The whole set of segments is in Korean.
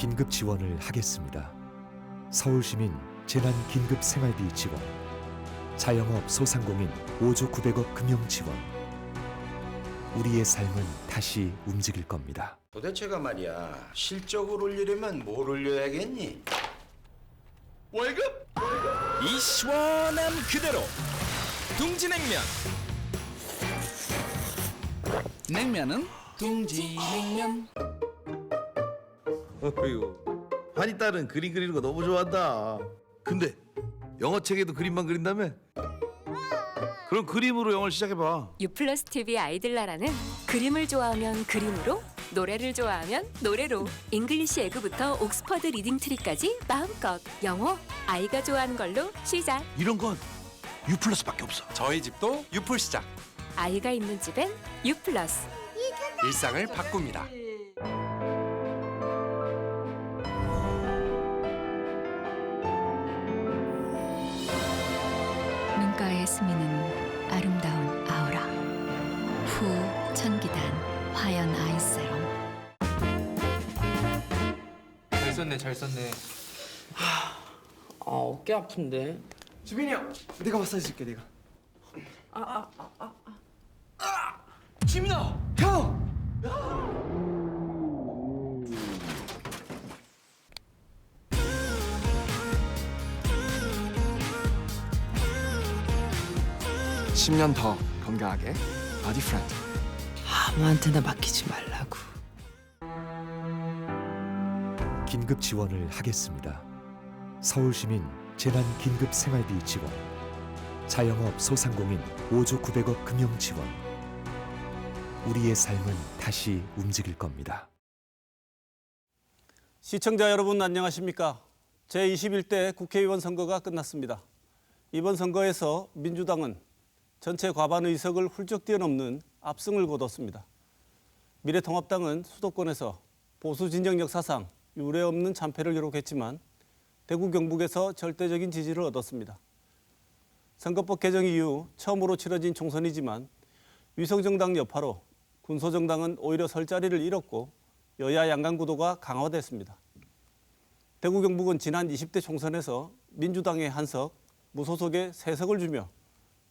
긴급 지원을 하겠습니다. 서울시민 재난긴급생활비 지원, 자영업 소상공인 5조 900억 금융 지원. 우리의 삶은 다시 움직일 겁니다. 도대체가 말이야, 실적을 올리려면 뭘 올려야겠니? 월급? 이 시원함 그대로 둥지냉면. 냉면은 둥지냉면. 어휴, 한이 딸은 그림 그리는 거 너무 좋아한다. 근데 영어 책에도 그림만 그린다며? 그럼 그림으로 영어를 시작해봐. 유플러스 TV 아이들나라는 그림을 좋아하면 그림으로, 노래를 좋아하면 노래로, 잉글리시 에그부터 옥스퍼드 리딩 트리까지 마음껏 영어 아이가 좋아하는 걸로 시작. 이런 건 U+밖에 없어. 저희 집도 유플 시작. 아이가 있는 집엔 유플러스. 일상을 바꿉니다. 눈가에 스미는 아름다운 아우라, 후 천기단 화연 아이세럼. 잘 썼네. 어깨 아픈데. 주빈이 형, 내가 마사지 줄게, 내가. 지민아, 형! (10년) 더 건강하게 바디 프렌드. 아무한테나 맡기지 말라고. 긴급 지원을 하겠습니다. 서울시민 재난긴급생활비 지원, 자영업 소상공인 5조 900억 금융 지원. 우리의 삶은 다시 움직일 겁니다. 시청자 여러분 안녕하십니까? 제21대 국회의원 선거가 끝났습니다. 이번 선거에서 민주당은 전체 과반 의석을 훌쩍 뛰어넘는 압승을 거뒀습니다. 미래통합당은 수도권에서 보수 진영 역사상 유례없는 참패를 기록했지만 대구 경북에서 절대적인 지지를 얻었습니다. 선거법 개정 이후 처음으로 치러진 총선이지만 위성정당 여파로 군소정당은 오히려 설 자리를 잃었고 여야 양강 구도가 강화됐습니다. 대구 경북은 지난 20대 총선에서 민주당의 한석, 무소속의 3석을 주며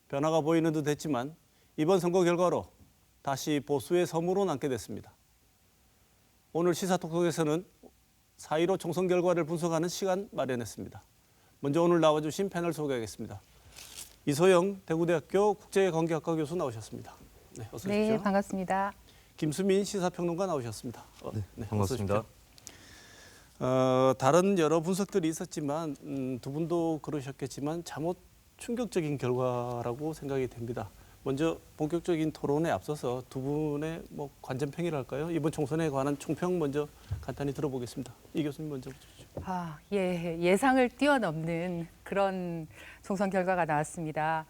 변화가 보이는 듯 했지만 이번 선거 결과로 다시 보수의 섬으로 남게 됐습니다. 오늘 시사톡톡에서는 4.15 총선 결과를 분석하는 시간 마련했습니다. 먼저 오늘 나와주신 패널 소개하겠습니다. 이소영 대구대학교 국제관계학과 교수 나오셨습니다. 네, 어서 오십시오. 네, 반갑습니다. 김수민 시사평론가 나오셨습니다. 네, 반갑습니다. 다른 여러 분석들이 있었지만 두 분도 그러셨겠지만 잠옷 충격적인 결과라고 생각이 됩니다. 먼저 본격적인 토론에 앞서서 두 분의 관전평이랄까요? 이번 총선에 관한 총평 먼저 간단히 들어보겠습니다. 이 교수님 먼저 해주시죠. 예상을 뛰어넘는 그런 총선 결과가 나왔습니다.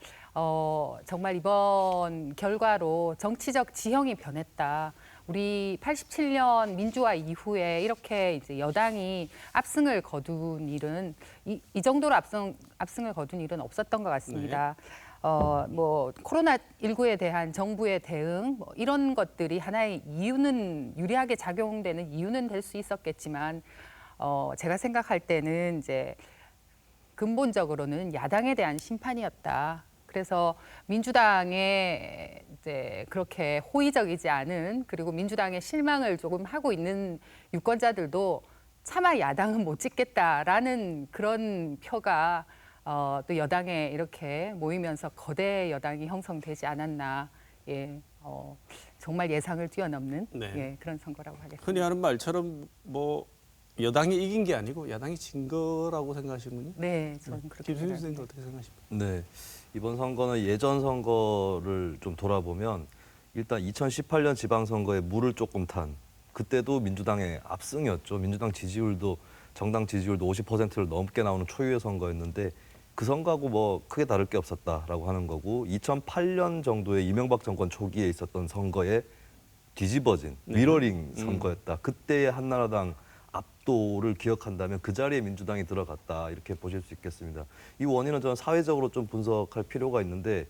정말 이번 결과로 정치적 지형이 변했다. 우리 87년 민주화 이후에 이렇게 이제 여당이 압승을 거둔 일은 이 정도로 압승을 거둔 일은 없었던 것 같습니다. 코로나19에 대한 정부의 대응 이런 것들이 하나의 이유는 유리하게 작용되는 이유는 될 수 있었겠지만 제가 생각할 때는 이제 근본적으로는 야당에 대한 심판이었다. 그래서 민주당에 이제 그렇게 호의적이지 않은 그리고 민주당의 실망을 조금 하고 있는 유권자들도 차마 야당은 못 찍겠다라는 그런 표가 또 여당에 이렇게 모이면서 거대 여당이 형성되지 않았나. 정말 예상을 뛰어넘는 그런 선거라고 하겠습니다. 흔히 하는 말처럼 여당이 이긴 게 아니고 야당이 진 거라고 생각하시는군요. 네, 저는 그렇게 김수민 생각합니다. 선생님 어떻게 생각하십니까? 네, 이번 선거는 예전 선거를 좀 돌아보면 일단 2018년 지방선거에 물을 조금 탄 그때도 민주당의 압승이었죠. 민주당 지지율도 정당 지지율도 50%를 넘게 나오는 초유의 선거였는데 그 선거하고 크게 다를 게 없었다라고 하는 거고 2008년 정도의 이명박 정권 초기에 있었던 선거에 뒤집어진 미러링 선거였다. 그때의 한나라당 압도를 기억한다면 그 자리에 민주당이 들어갔다 이렇게 보실 수 있겠습니다. 이 원인은 저는 사회적으로 좀 분석할 필요가 있는데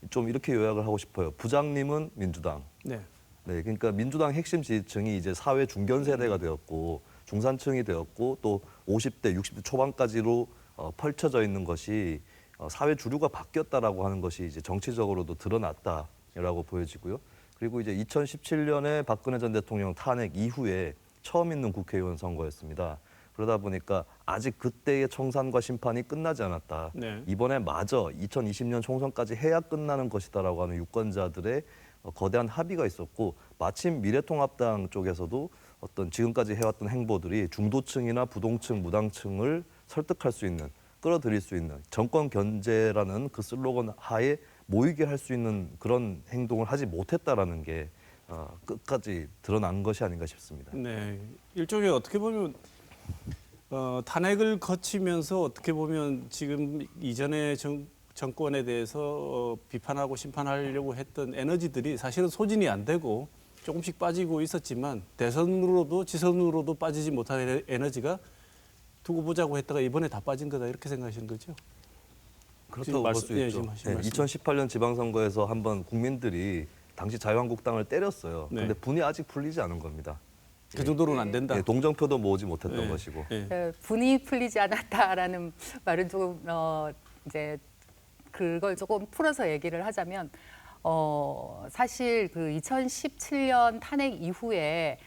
좀 이렇게 요약을 하고 싶어요. 부장님은 민주당. 네, 그러니까 민주당 핵심 지지층이 이제 사회 중견 세대가 되었고 중산층이 되었고 또 50대, 60대 초반까지로 펼쳐져 있는 것이 사회 주류가 바뀌었다라고 하는 것이 이제 정치적으로도 드러났다라고 보여지고요. 그리고 이제 2017년에 박근혜 전 대통령 탄핵 이후에 처음 있는 국회의원 선거였습니다. 그러다 보니까 아직 그때의 청산과 심판이 끝나지 않았다. 네. 이번에 마저 2020년 총선까지 해야 끝나는 것이다라고 하는 유권자들의 거대한 합의가 있었고 마침 미래통합당 쪽에서도 어떤 지금까지 해왔던 행보들이 중도층이나 부동층, 무당층을 설득할 수 있는, 끌어들일 수 있는 정권 견제라는 그 슬로건 하에 모이게 할 수 있는 그런 행동을 하지 못했다라는 게 끝까지 드러난 것이 아닌가 싶습니다. 네, 일종의 어떻게 보면 탄핵을 거치면서 어떻게 보면 지금 이전의 정권에 대해서 비판하고 심판하려고 했던 에너지들이 사실은 소진이 안 되고 조금씩 빠지고 있었지만 대선으로도 지선으로도 빠지지 못한 에너지가 두고 보자고 했다가 이번에 다 빠진 거다 이렇게 생각하시는 거죠? 그렇다고 볼 수 있죠. 2018년 지방선거에서 한번 국민들이 당시 자유한국당을 때렸어요. 네. 근데 분이 아직 풀리지 않은 겁니다. 그 정도로는 안 된다. 동정표도 모으지 못했던 것이고. 분이 풀리지 않았다라는 말은 조금 이제 그걸 조금 풀어서 얘기를 하자면 사실 그 2017년 탄핵 이후에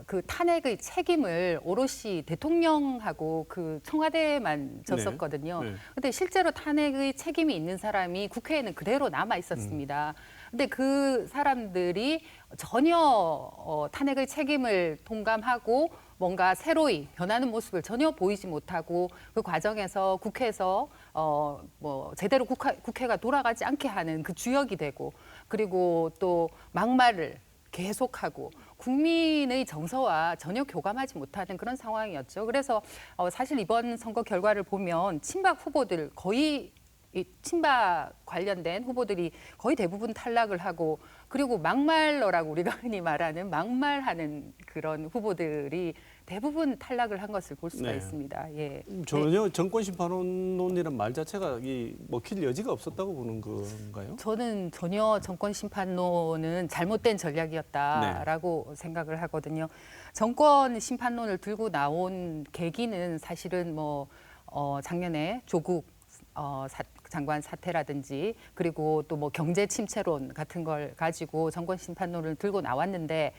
그 탄핵의 책임을 오롯이 대통령하고 그 청와대만 졌었거든요. 근데 실제로 탄핵의 책임이 있는 사람이 국회에는 그대로 남아 있었습니다. 근데 그 사람들이 전혀 탄핵의 책임을 통감하고 뭔가 새로이 변하는 모습을 전혀 보이지 못하고 그 과정에서 국회에서 뭐 제대로 국회가 돌아가지 않게 하는 그 주역이 되고 그리고 또 막말을 계속하고 국민의 정서와 전혀 교감하지 못하는 그런 상황이었죠. 그래서 사실 이번 선거 결과를 보면 친박 후보들 거의 이 친박 관련된 후보들이 거의 대부분 탈락을 하고 그리고 막말러라고 우리가 흔히 말하는 막말하는 그런 후보들이 대부분 탈락을 한 것을 볼 수가 있습니다. 예. 전혀 정권 심판론이라는 말 자체가 먹힐 여지가 없었다고 보는 건가요? 저는 전혀 정권 심판론은 잘못된 전략이었다라고 생각을 하거든요. 정권 심판론을 들고 나온 계기는 사실은 뭐 작년에 조국 장관 사태라든지 그리고 또 뭐 경제 침체론 같은 걸 가지고 정권 심판론을 들고 나왔는데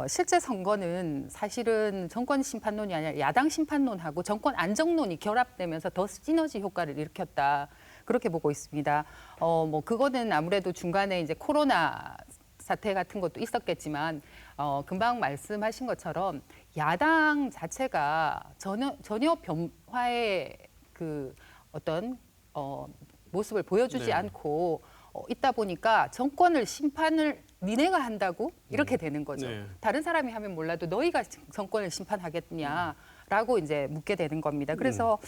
실제 선거는 사실은 정권 심판론이 아니라 야당 심판론하고 정권 안정론이 결합되면서 더 시너지 효과를 일으켰다 그렇게 보고 있습니다. 뭐 그거는 아무래도 중간에 이제 코로나 사태 같은 것도 있었겠지만 금방 말씀하신 것처럼 야당 자체가 전혀 변화의 그 어떤 모습을 보여주지 않고 있다 보니까 정권을 심판을 니네가 한다고 이렇게 되는 거죠. 다른 사람이 하면 몰라도 너희가 정권을 심판하겠냐라고 이제 묻게 되는 겁니다. 그래서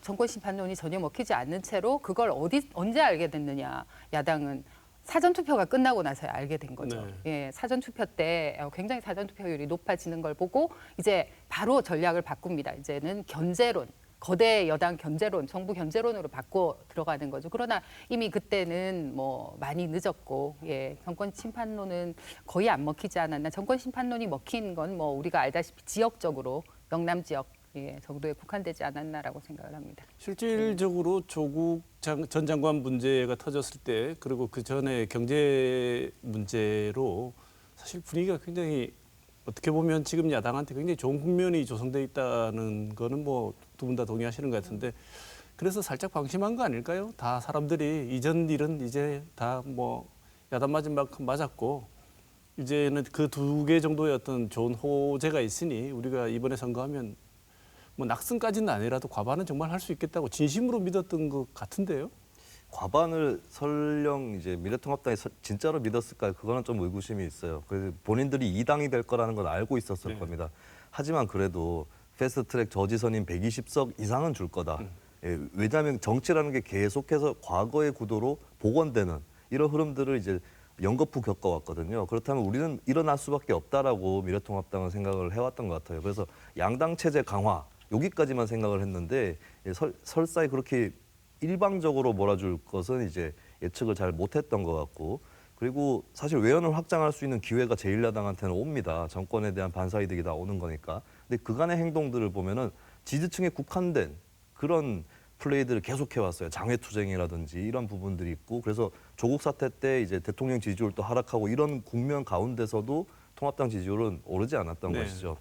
정권 심판론이 전혀 먹히지 않는 채로 그걸 언제 알게 됐느냐. 야당은 사전투표가 끝나고 나서야 알게 된 거죠. 예, 사전투표 때 굉장히 사전투표율이 높아지는 걸 보고 이제 바로 전략을 바꿉니다. 이제는 견제론. 거대 여당 견제론, 정부 견제론으로 바꿔 들어가는 거죠. 그러나 이미 그때는 뭐 많이 늦었고, 정권 심판론은 거의 안 먹히지 않았나. 정권 심판론이 먹힌 건 뭐 우리가 알다시피 지역적으로 영남 지역 정도에 국한되지 않았나라고 생각을 합니다. 실질적으로 조국 전 장관 문제가 터졌을 때 그리고 그 전에 경제 문제로 사실 분위기가 굉장히 어떻게 보면 지금 야당한테 굉장히 좋은 국면이 조성돼 있다는 거는 뭐 두 분 다 동의하시는 것 같은데 그래서 살짝 방심한 거 아닐까요? 다 사람들이 이전 일은 이제 다 뭐 야단 맞은 만큼 맞았고 이제는 그 두 개 정도의 어떤 좋은 호재가 있으니 우리가 이번에 선거하면 뭐 낙승까지는 아니라도 과반은 정말 할 수 있겠다고 진심으로 믿었던 것 같은데요. 과반을 설령 이제 미래통합당이 진짜로 믿었을까요? 그거는 좀 의구심이 있어요. 그래서 본인들이 2당이 될 거라는 건 알고 있었을 겁니다. 하지만 그래도 패스트트랙 저지선인 120석 이상은 줄 거다. 왜냐하면 정치라는 게 계속해서 과거의 구도로 복원되는 이런 흐름들을 이제 연거푸 겪어왔거든요. 그렇다면 우리는 일어날 수밖에 없다라고 미래통합당은 생각을 해왔던 것 같아요. 그래서 양당 체제 강화 여기까지만 생각을 했는데 설사에 그렇게 일방적으로 몰아줄 것은 이제 예측을 잘 못했던 것 같고 그리고 사실 외연을 확장할 수 있는 기회가 제1야당한테는 옵니다. 정권에 대한 반사이득이 다 오는 거니까. 근데 그간의 행동들을 보면은 지지층에 국한된 그런 플레이들을 계속해 왔어요. 장외투쟁이라든지 이런 부분들이 있고, 그래서 조국 사태 때 이제 대통령 지지율도 하락하고 이런 국면 가운데서도 통합당 지지율은 오르지 않았던 네. 것이죠.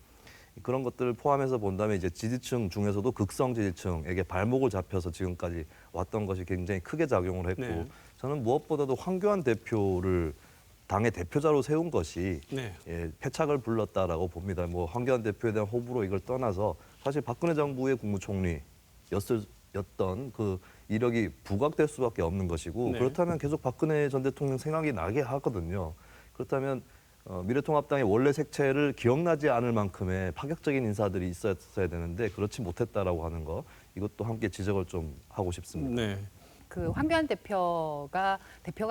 그런 것들을 포함해서 본다면 이제 지지층 중에서도 극성 지지층에게 발목을 잡혀서 지금까지 왔던 것이 굉장히 크게 작용을 했고, 네. 저는 무엇보다도 황교안 대표를 당의 대표자로 세운 것이 네. 패착을 불렀다라고 봅니다. 뭐 황교안 대표에 대한 호불호 이걸 떠나서 사실 박근혜 정부의 국무총리였던 그 이력이 부각될 수밖에 없는 것이고, 네. 그렇다면 계속 박근혜 전 대통령 생각이 나게 하거든요. 그렇다면 미래통합당의 원래 색채를 기억나지 않을 만큼의 파격적인 인사들이 있었어야 되는데 그렇지 못했다라고 하는 거, 이것도 함께 지적을 좀 하고 싶습니다. 네. 그 황교안 대표가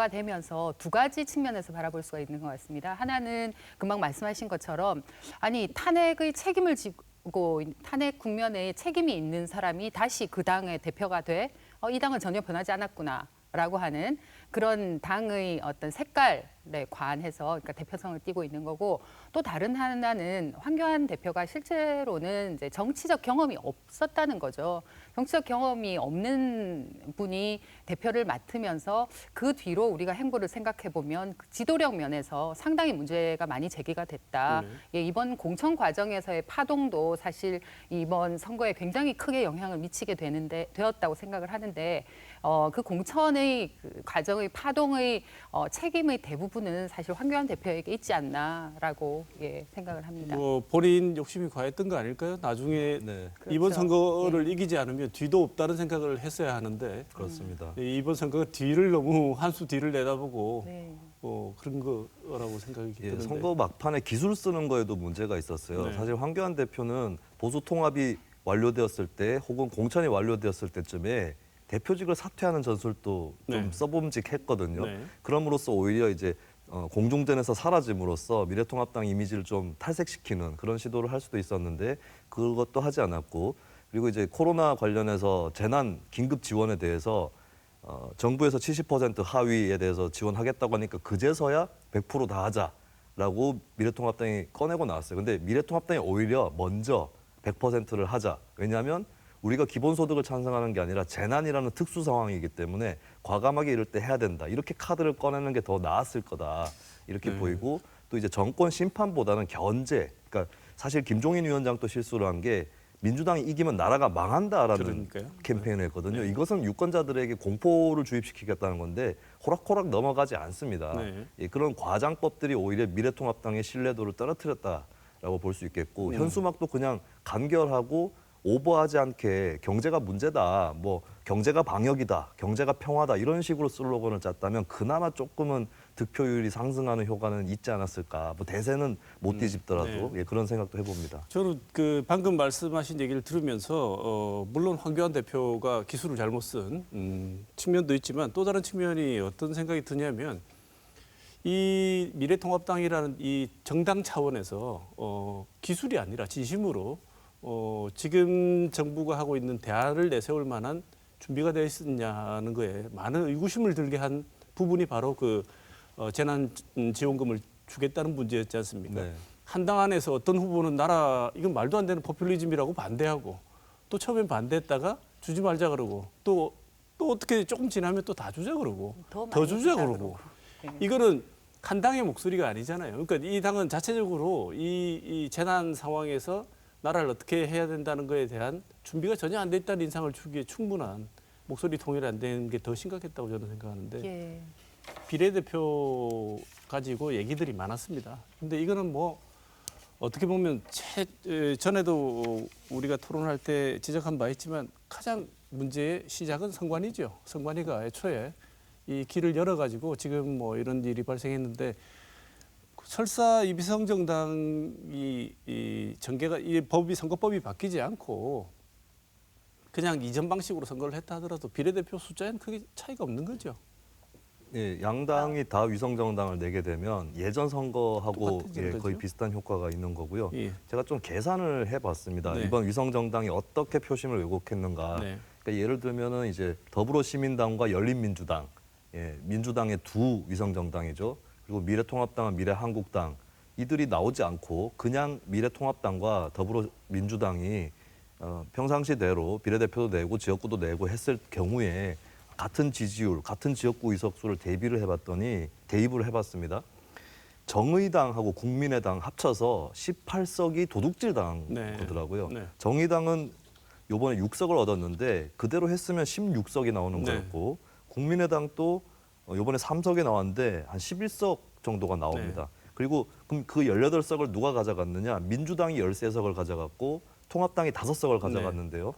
되면서 두 가지 측면에서 바라볼 수가 있는 것 같습니다. 하나는 금방 말씀하신 것처럼 아니 탄핵의 책임을 지고 탄핵 국면에 책임이 있는 사람이 다시 그 당의 대표가 돼? 이 당은 전혀 변하지 않았구나라고 하는 그런 당의 어떤 색깔에 관해서 그러니까 대표성을 띠고 있는 거고, 또 다른 하나는 황교안 대표가 실제로는 이제 정치적 경험이 없었다는 거죠. 정치적 경험이 없는 분이 대표를 맡으면서 그 뒤로 우리가 행보를 생각해 보면 그 지도력 면에서 상당히 문제가 많이 제기가 됐다. 예, 이번 공천 과정에서의 파동도 사실 이번 선거에 굉장히 크게 영향을 미치게 되었다고 생각을 하는데, 그 공천의 그 과정의 파동의 책임의 대부분은 사실 황교안 대표에게 있지 않나라고 생각을 합니다. 뭐 본인 욕심이 과했던 거 아닐까요? 나중에 네, 이번 그렇죠. 선거를 이기지 않으면 뒤도 없다는 생각을 했어야 하는데, 그렇습니다. 이번 선거가 뒤를 너무 한 수 뒤를 내다보고 네. 그런 거라고 생각이 드는데. 선거 막판에 기술 쓰는 거에도 문제가 있었어요. 네. 사실 황교안 대표는 보수 통합이 완료되었을 때 혹은 공천이 완료되었을 때쯤에 대표직을 사퇴하는 전술도 좀 네. 써봄직했거든요. 네. 그럼으로써 오히려 이제 공중전에서 사라짐으로써 미래통합당 이미지를 좀 탈색시키는 그런 시도를 할 수도 있었는데 그것도 하지 않았고, 그리고 이제 코로나 관련해서 재난 긴급 지원에 대해서 정부에서 70% 하위에 대해서 지원하겠다고 하니까 그제서야 100% 다 하자라고 미래통합당이 꺼내고 나왔어요. 근데 미래통합당이 오히려 먼저 100%를 하자. 왜냐하면 우리가 기본소득을 찬성하는 게 아니라 재난이라는 특수 상황이기 때문에 과감하게 이럴 때 해야 된다. 이렇게 카드를 꺼내는 게 더 나았을 거다. 이렇게 보이고, 또 이제 정권 심판보다는 견제. 그러니까 사실 김종인 위원장도 실수를 한 게 민주당이 이기면 나라가 망한다라는 그러니까요. 캠페인을 했거든요. 이것은 유권자들에게 공포를 주입시키겠다는 건데 호락호락 넘어가지 않습니다. 네. 그런 과장법들이 오히려 미래통합당의 신뢰도를 떨어뜨렸다라고 볼 수 있겠고, 현수막도 그냥 간결하고 오버하지 않게 경제가 문제다, 뭐 경제가 방역이다, 경제가 평화다 이런 식으로 슬로건을 짰다면 그나마 조금은 득표율이 상승하는 효과는 있지 않았을까. 뭐 대세는 못 뒤집더라도 그런 생각도 해봅니다. 저는 그 방금 말씀하신 얘기를 들으면서 물론 황교안 대표가 기술을 잘못 쓴 측면도 있지만, 또 다른 측면이 어떤 생각이 드냐면 이 미래통합당이라는 이 정당 차원에서 기술이 아니라 진심으로 지금 정부가 하고 있는 대안을 내세울 만한 준비가 되어 있었냐는 거에 많은 의구심을 들게 한 부분이 바로 그 재난지원금을 주겠다는 문제였지 않습니까? 네. 한당 안에서 어떤 후보는 이건 말도 안 되는 포퓰리즘이라고 반대하고, 또 처음엔 반대했다가 주지 말자 그러고, 또 어떻게 조금 지나면 또 다 주자 그러고, 더 주자 그러고. 이거는 한 당의 목소리가 아니잖아요. 그러니까 이 당은 자체적으로 이 재난 상황에서 나라를 어떻게 해야 된다는 거에 대한 준비가 전혀 안 돼 있다는 인상을 주기에 충분한 목소리 통일이 안 되는 게 더 심각했다고 저는 생각하는데, 비례대표 가지고 얘기들이 많았습니다. 근데 이거는 뭐 어떻게 보면 전에도 우리가 토론할 때 지적한 바 있지만 가장 문제의 시작은 선관위죠. 선관위가 애초에 이 길을 열어가지고 지금 뭐 이런 일이 발생했는데, 설사 이 비상정당이 이 전개가 선거법이 바뀌지 않고 그냥 이전 방식으로 선거를 했다 하더라도 비례대표 숫자에는 크게 차이가 없는 거죠. 예, 양당이 다 위성정당을 내게 되면 예전 선거하고 똑같은 거의 거죠? 비슷한 효과가 있는 거고요. 예. 제가 좀 계산을 해봤습니다. 네. 이번 위성정당이 어떻게 표심을 왜곡했는가. 네. 그러니까 예를 들면은 이제 더불어시민당과 열린민주당 예, 민주당의 두 위성정당이죠. 그리고 미래통합당은 미래한국당 이들이 나오지 않고 그냥 미래통합당과 더불어민주당이 평상시대로 비례대표도 내고 지역구도 내고 했을 경우에 같은 지지율, 같은 지역구 의석수를 대입을 해봤습니다. 정의당하고 국민의당 합쳐서 18석이 도둑질당한 네. 거더라고요. 네. 정의당은 이번에 6석을 얻었는데 그대로 했으면 16석이 나오는 네. 거였고 국민의당도 이번에 3석이 나왔는데 한 11석 정도가 나옵니다. 네. 그리고 그럼 그 18석을 누가 가져갔느냐? 민주당이 13석을 가져갔고 통합당이 5석을 가져갔는데요.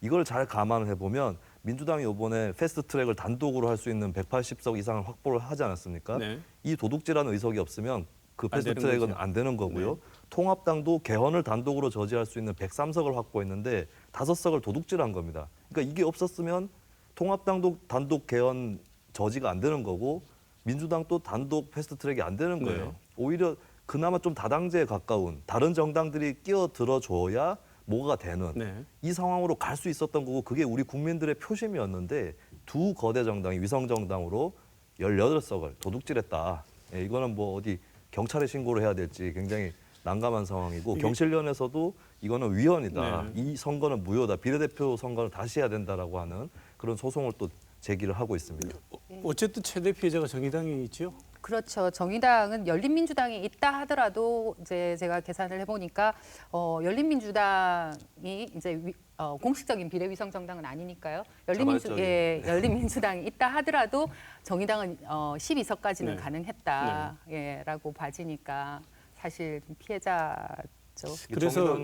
이걸 잘 감안을 해보면 민주당이 이번에 패스트트랙을 단독으로 할 수 있는 180석 이상을 확보를 하지 않았습니까? 네. 이 도둑질하는 의석이 없으면 그 안 되는 패스트트랙은 거죠. 안 되는 거고요. 네. 통합당도 개헌을 단독으로 저지할 수 있는 103석을 확보했는데 5석을 도둑질한 겁니다. 그러니까 이게 없었으면 통합당도 단독 개헌 저지가 안 되는 거고 민주당도 단독 패스트트랙이 안 되는 거예요. 네. 오히려 그나마 좀 다당제에 가까운 다른 정당들이 끼어들어줘야 뭐가 되는 네. 이 상황으로 갈 수 있었던 거고 그게 우리 국민들의 표심이었는데 두 거대 정당이 위성정당으로 18석을 도둑질했다. 예, 이거는 뭐 어디 경찰에 신고를 해야 될지 굉장히 난감한 상황이고 경실련에서도 이거는 위헌이다. 네. 이 선거는 무효다. 비례대표 선거를 다시 해야 된다라고 하는 그런 소송을 또 제기를 하고 있습니다. 어쨌든 최대 피해자가 정의당이 있죠. 그렇죠. 정의당은 열린민주당이 있다 하더라도 이제 제가 계산을 해보니까 열린민주당이 이제 공식적인 비례위성정당은 아니니까요. 열린민주당이 있다 하더라도 정의당은 12석까지는 네. 가능했다라고 봐지니까 사실 좀 피해자죠. 그래서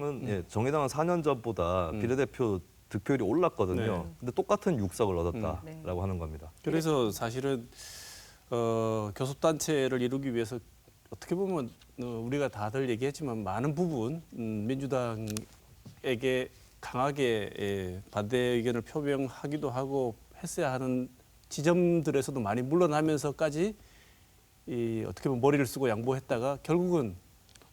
정의당은 4년 전보다 비례대표 득표율이 올랐거든요. 네. 근데 똑같은 6석을 얻었다라고 하는 겁니다. 그래서 사실은 교섭단체를 이루기 위해서 어떻게 보면 우리가 다들 얘기했지만 많은 부분 민주당에게 강하게 반대 의견을 표명하기도 하고 했어야 하는 지점들에서도 많이 물러나면서까지 어떻게 보면 머리를 쓰고 양보했다가 결국은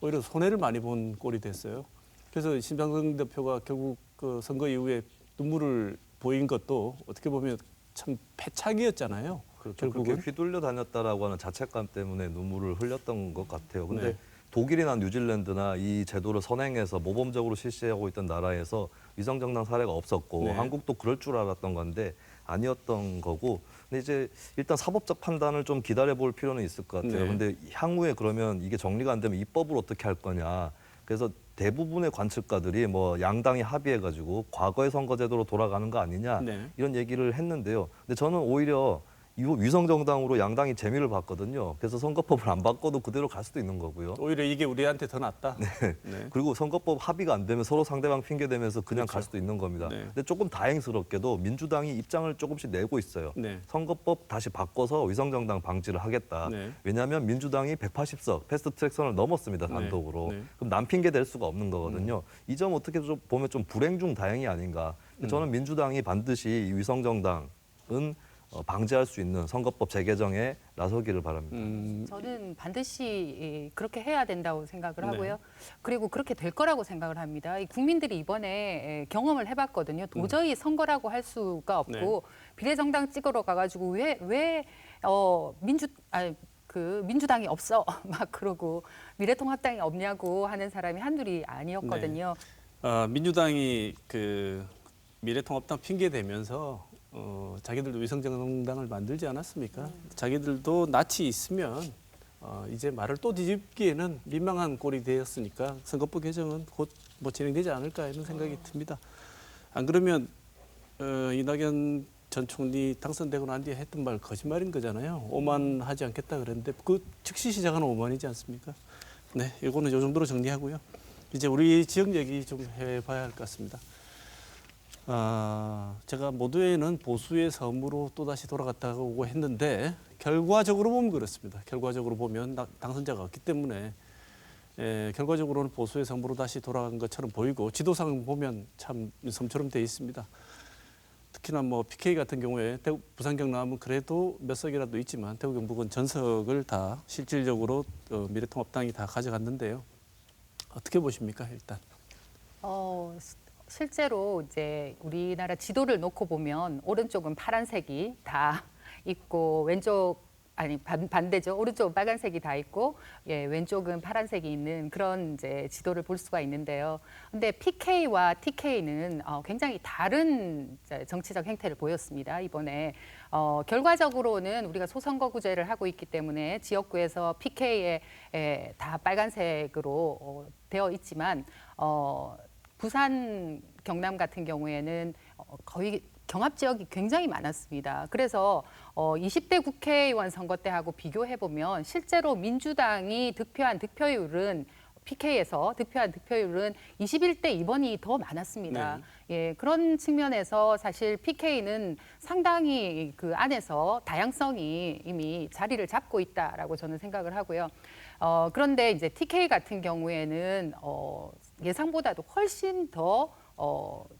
오히려 손해를 많이 본 꼴이 됐어요. 그래서 심상정 대표가 결국 그 선거 이후에 눈물을 보인 것도 어떻게 보면 참 패착이었잖아요. 그렇죠. 결국은. 그렇게 휘둘려 다녔다라고 하는 자책감 때문에 눈물을 흘렸던 것 같아요. 근데 네. 독일이나 뉴질랜드나 이 제도를 선행해서 모범적으로 실시하고 있던 나라에서 위성정당 사례가 없었고 네. 한국도 그럴 줄 알았던 건데 아니었던 거고. 근데 이제 일단 사법적 판단을 좀 기다려볼 필요는 있을 것 같아요. 네. 근데 향후에 그러면 이게 정리가 안 되면 입법을 어떻게 할 거냐. 그래서 대부분의 관측가들이 뭐 양당이 합의해가지고 과거의 선거제도로 돌아가는 거 아니냐 네. 이런 얘기를 했는데요. 근데 저는 오히려 이 위성정당으로 양당이 재미를 봤거든요. 그래서 선거법을 안 바꿔도 그대로 갈 수도 있는 거고요. 오히려 이게 우리한테 더 낫다. 네. 그리고 선거법 합의가 안 되면 서로 상대방 핑계 대면서 그냥 그렇죠. 갈 수도 있는 겁니다. 네. 근데 조금 다행스럽게도 민주당이 입장을 조금씩 내고 있어요. 네. 선거법 다시 바꿔서 위성정당 방지를 하겠다. 네. 왜냐하면 민주당이 180석 패스트트랙 선을 넘었습니다. 단독으로. 네. 그럼 남 핑계 댈 수가 없는 거거든요. 이 점 어떻게 좀 보면 좀 불행 중 다행이 아닌가. 저는 민주당이 반드시 이 위성정당은 방지할 수 있는 선거법 재개정에 나서기를 바랍니다. 저는 반드시 그렇게 해야 된다고 생각을 네. 하고요. 그리고 그렇게 될 거라고 생각을 합니다. 이 국민들이 이번에 경험을 해봤거든요. 도저히 선거라고 할 수가 없고 네. 비례정당 찍으러 가가지고 왜 민주당이 없어 막 그러고 미래통합당이 없냐고 하는 사람이 한둘이 아니었거든요. 민주당이 그 미래통합당 핑계 대면서 자기들도 위성정당을 만들지 않았습니까? 자기들도 낯이 있으면 이제 말을 또 뒤집기에는 민망한 꼴이 되었으니까 선거법 개정은 곧 뭐 진행되지 않을까 이런 생각이 듭니다. 안 그러면 이낙연 전 총리 당선되고 난 뒤에 했던 말 거짓말인 거잖아요. 오만하지 않겠다 그랬는데 그 즉시 시작하는 오만이지 않습니까? 네, 이거는 이 정도로 정리하고요. 이제 우리 지역 얘기 좀 해봐야 할 것 같습니다. 제가 모두에는 보수의 섬으로 또다시 돌아갔다고 했는데 결과적으로 보면 그렇습니다. 결과적으로 보면 당선자가 없기 때문에 결과적으로는 보수의 섬으로 다시 돌아간 것처럼 보이고 지도상 보면 참 섬처럼 돼 있습니다. 특히나 뭐 PK 같은 경우에 부산 경남은 그래도 몇 석이라도 있지만 대구 경북은 전석을 다 실질적으로 미래통합당이 다 가져갔는데요. 어떻게 보십니까 일단? 실제로 이제 우리나라 지도를 놓고 보면 오른쪽은 파란색이 다 있고 왼쪽 아니 반대죠. 오른쪽은 빨간색이 다 있고 예, 왼쪽은 파란색이 있는 그런 이제 지도를 볼 수가 있는데요. 근데 PK와 TK는 굉장히 다른 정치적 행태를 보였습니다. 이번에 결과적으로는 우리가 소선거구제를 하고 있기 때문에 지역구에서 PK에 다 빨간색으로 되어 있지만 부산, 경남 같은 경우에는 거의 경합 지역이 굉장히 많았습니다. 그래서 20대 국회의원 선거 때하고 비교해 보면 실제로 민주당이 득표한 득표율은 PK에서 득표한 득표율은 21대 2번이 더 많았습니다. 예, 그런 측면에서 사실 PK는 상당히 그 안에서 다양성이 이미 자리를 잡고 있다라고 저는 생각을 하고요. 그런데 이제 TK 같은 경우에는 예상보다도 훨씬 더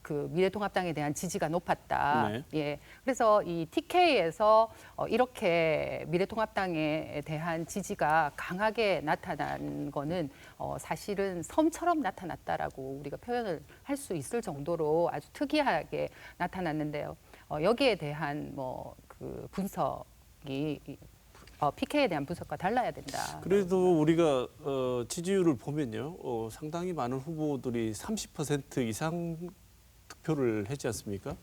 그 미래통합당에 대한 지지가 높았다. 네. 예, 그래서 이 TK에서 이렇게 미래통합당에 대한 지지가 강하게 나타난 거는 사실은 섬처럼 나타났다라고 우리가 표현을 할 수 있을 정도로 아주 특이하게 나타났는데요. 여기에 대한 뭐 그 분석이 PK에 대한 분석과 달라야 된다. 그래도 우리가 지지율을 보면요, 상당히 많은 후보들이 30% 이상 득표를 했지 않습니까?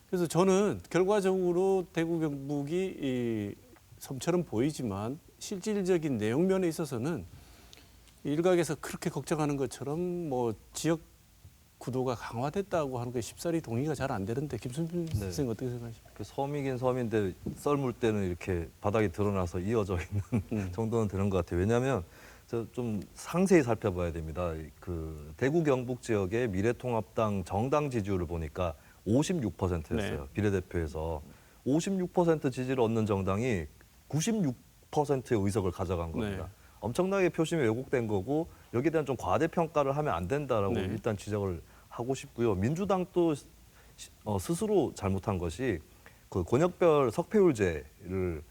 그래서 저는 결과적으로 대구 경북이 이 섬처럼 보이지만 실질적인 내용면에 있어서는 일각에서 그렇게 걱정하는 것처럼 뭐 지역 구도가 강화됐다고 하는 게 쉽사리 동의가 잘 안 되는데 김순빈 선생님 어떻게 생각하십니까? 그 섬이긴 섬인데 썰물 때는 이렇게 바닥이 드러나서 이어져 있는 정도는 되는 것 같아요. 왜냐하면 좀 상세히 살펴봐야 됩니다. 그 대구 경북 지역의 미래통합당 정당 지지율을 보니까 56%였어요. 네. 비례대표에서 56% 지지를 얻는 정당이 96%의 의석을 가져간 겁니다. 네. 엄청나게 표심이 왜곡된 거고 여기에 대한 좀 과대평가를 하면 안 된다라고 네. 일단 지적을 하고 싶고요. 민주당도 스스로 잘못한 것이 그 권역별 석패율제를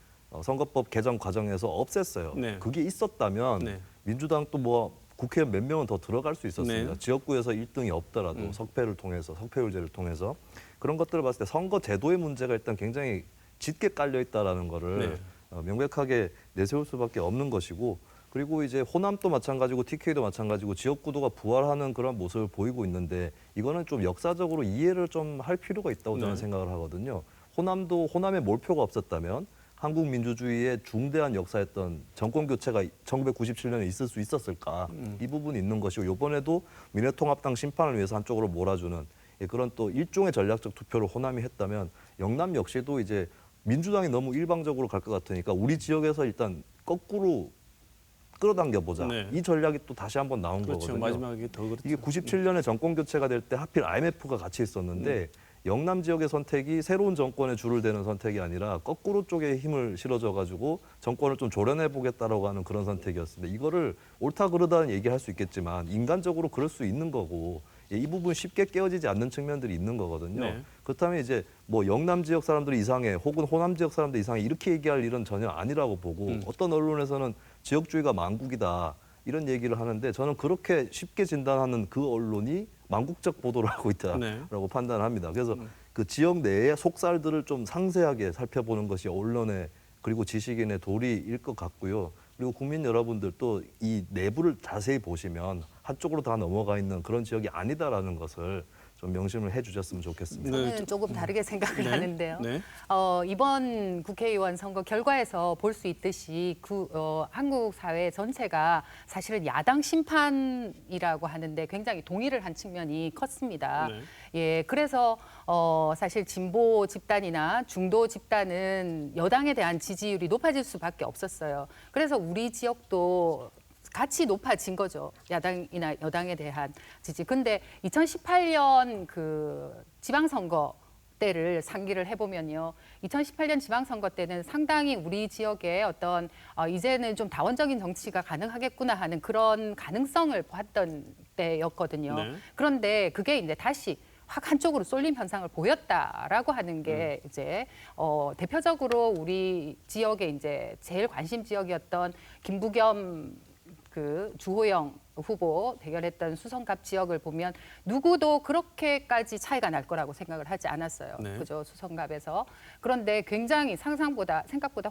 선거법 개정 과정에서 없앴어요. 네. 그게 있었다면 네. 민주당도 뭐 국회의원 몇 명은 더 들어갈 수 있었습니다. 네. 지역구에서 1등이 없더라도 석패율제를 통해서 그런 것들을 봤을 때 선거 제도의 문제가 일단 굉장히 짙게 깔려 있다라는 거를 네. 명백하게 내세울 수밖에 없는 것이고 그리고 이제 호남도 마찬가지고 TK도 마찬가지고 지역구도가 부활하는 그런 모습을 보이고 있는데 이거는 좀 역사적으로 이해를 좀 할 필요가 있다고 저는 네. 생각을 하거든요. 호남에 몰표가 없었다면 한국 민주주의의 중대한 역사였던 정권 교체가 1997년에 있을 수 있었을까? 이 부분이 있는 것이고 이번에도 미래통합당 심판을 위해서 한쪽으로 몰아주는 그런 또 일종의 전략적 투표를 호남이 했다면 영남 역시도 이제 민주당이 너무 일방적으로 갈 것 같으니까 우리 지역에서 일단 거꾸로 끌어당겨 보자. 네. 이 전략이 또 다시 한번 나온 그렇죠. 거거든요. 마지막에 더 그렇죠. 이게 97년에 정권 교체가 될 때 하필 IMF가 같이 있었는데 영남 지역의 선택이 새로운 정권에 줄을 대는 선택이 아니라 거꾸로 쪽에 힘을 실어줘 가지고 정권을 좀 조련해 보겠다라고 하는 그런 선택이었습니다. 이거를 옳다 그르다는 얘기할 수 있겠지만 인간적으로 그럴 수 있는 거고 이 부분 쉽게 깨어지지 않는 측면들이 있는 거거든요. 네. 그렇다면 이제 뭐 영남 지역 사람들이 이상해 혹은 호남 지역 사람들이 이상해 이렇게 얘기할 일은 전혀 아니라고 보고 어떤 언론에서는 지역주의가 망국이다 이런 얘기를 하는데 저는 그렇게 쉽게 진단하는 그 언론이 망국적 보도를 하고 있다라고 네. 판단합니다. 그래서 그 지역 내의 속살들을 좀 상세하게 살펴보는 것이 언론의 그리고 지식인의 도리일 것 같고요. 그리고 국민 여러분들도 이 내부를 자세히 보시면 한쪽으로 다 넘어가 있는 그런 지역이 아니다라는 것을 좀 명심을 해주셨으면 좋겠습니다. 저는 조금 다르게 생각을 네. 하는데요. 네. 이번 국회의원 선거 결과에서 볼 수 있듯이 한국 사회 전체가 사실은 야당 심판이라고 하는데 굉장히 동의를 한 측면이 컸습니다. 네. 예, 그래서 사실 진보 집단이나 중도 집단은 여당에 대한 지지율이 높아질 수밖에 없었어요. 그래서 우리 지역도 같이 높아진 거죠. 야당이나 여당에 대한 지지. 근데 2018년 그 지방선거 때를 상기를 해보면요. 2018년 지방선거 때는 상당히 우리 지역에 어떤 이제는 좀 다원적인 정치가 가능하겠구나 하는 그런 가능성을 봤던 때였거든요. 네. 그런데 그게 이제 다시 확 한쪽으로 쏠림 현상을 보였다라고 하는 게 이제 대표적으로 우리 지역에 이제 제일 관심 지역이었던 김부겸 그 주호영 후보 대결했던 수성갑 지역을 보면 누구도 그렇게까지 차이가 날 거라고 생각을 하지 않았어요. 네. 그죠? 수성갑에서. 그런데 굉장히 생각보다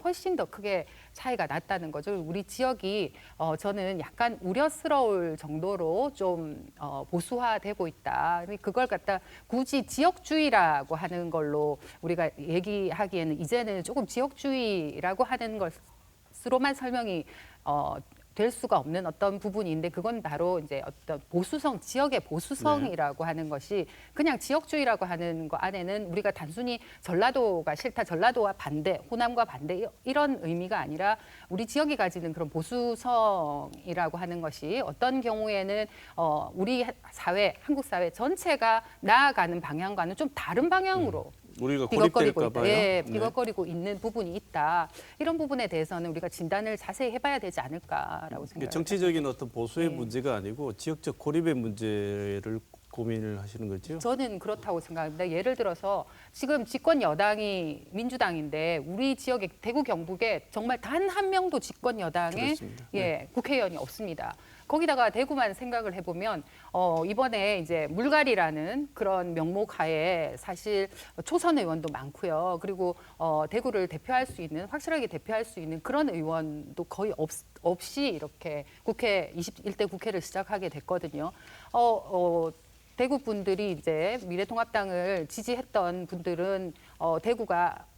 훨씬 더 크게 차이가 났다는 거죠. 우리 지역이 저는 약간 우려스러울 정도로 좀 보수화되고 있다. 그걸 갖다 굳이 지역주의라고 하는 걸로 우리가 얘기하기에는 이제는 조금 지역주의라고 하는 것으로만 설명이 될 수가 없는 어떤 부분인데, 그건 바로 이제 어떤 보수성, 지역의 보수성이라고 하는 것이 그냥 지역주의라고 하는 거 안에는 우리가 단순히 전라도가 싫다, 전라도와 반대, 호남과 반대 이런 의미가 아니라 우리 지역이 가지는 그런 보수성이라고 하는 것이 어떤 경우에는 우리 사회, 한국 사회 전체가 나아가는 방향과는 좀 다른 방향으로 우리가 비걱거리고 고립될까 있다. 봐요. 예, 네. 비걱거리고 있는 부분이 있다. 이런 부분에 대해서는 우리가 진단을 자세히 해봐야 되지 않을까라고 이게 생각합니다. 정치적인 어떤 보수의 네. 문제가 아니고 지역적 고립의 문제를 고민을 하시는 거죠? 저는 그렇다고 생각합니다. 예를 들어서 지금 집권 여당이 민주당인데 우리 지역의 대구 경북에 정말 단 한 명도 집권 여당의 그렇습니다. 국회의원이 없습니다. 거기다가 대구만 생각을 해보면 이번에 이제 물갈이라는 그런 명목하에 사실 초선 의원도 많고요. 그리고 대구를 대표할 수 있는, 확실하게 대표할 수 있는 그런 의원도 거의 없이 이렇게 21대 국회를 시작하게 됐거든요. 대구 분들이 이제 미래통합당을 지지했던 분들은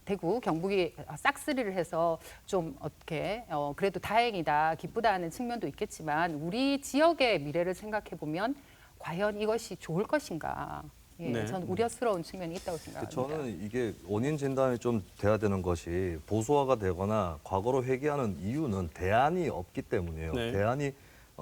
대구, 경북이 싹쓸이를 해서 좀 어떻게 그래도 다행이다, 기쁘다 하는 측면도 있겠지만 우리 지역의 미래를 생각해 보면 과연 이것이 좋을 것인가? 예, 네. 저는 우려스러운 측면이 있다고 생각합니다. 저는 이게 원인 진단이 좀 돼야 되는 것이 보수화가 되거나 과거로 회귀하는 이유는 대안이 없기 때문이에요. 네. 대안이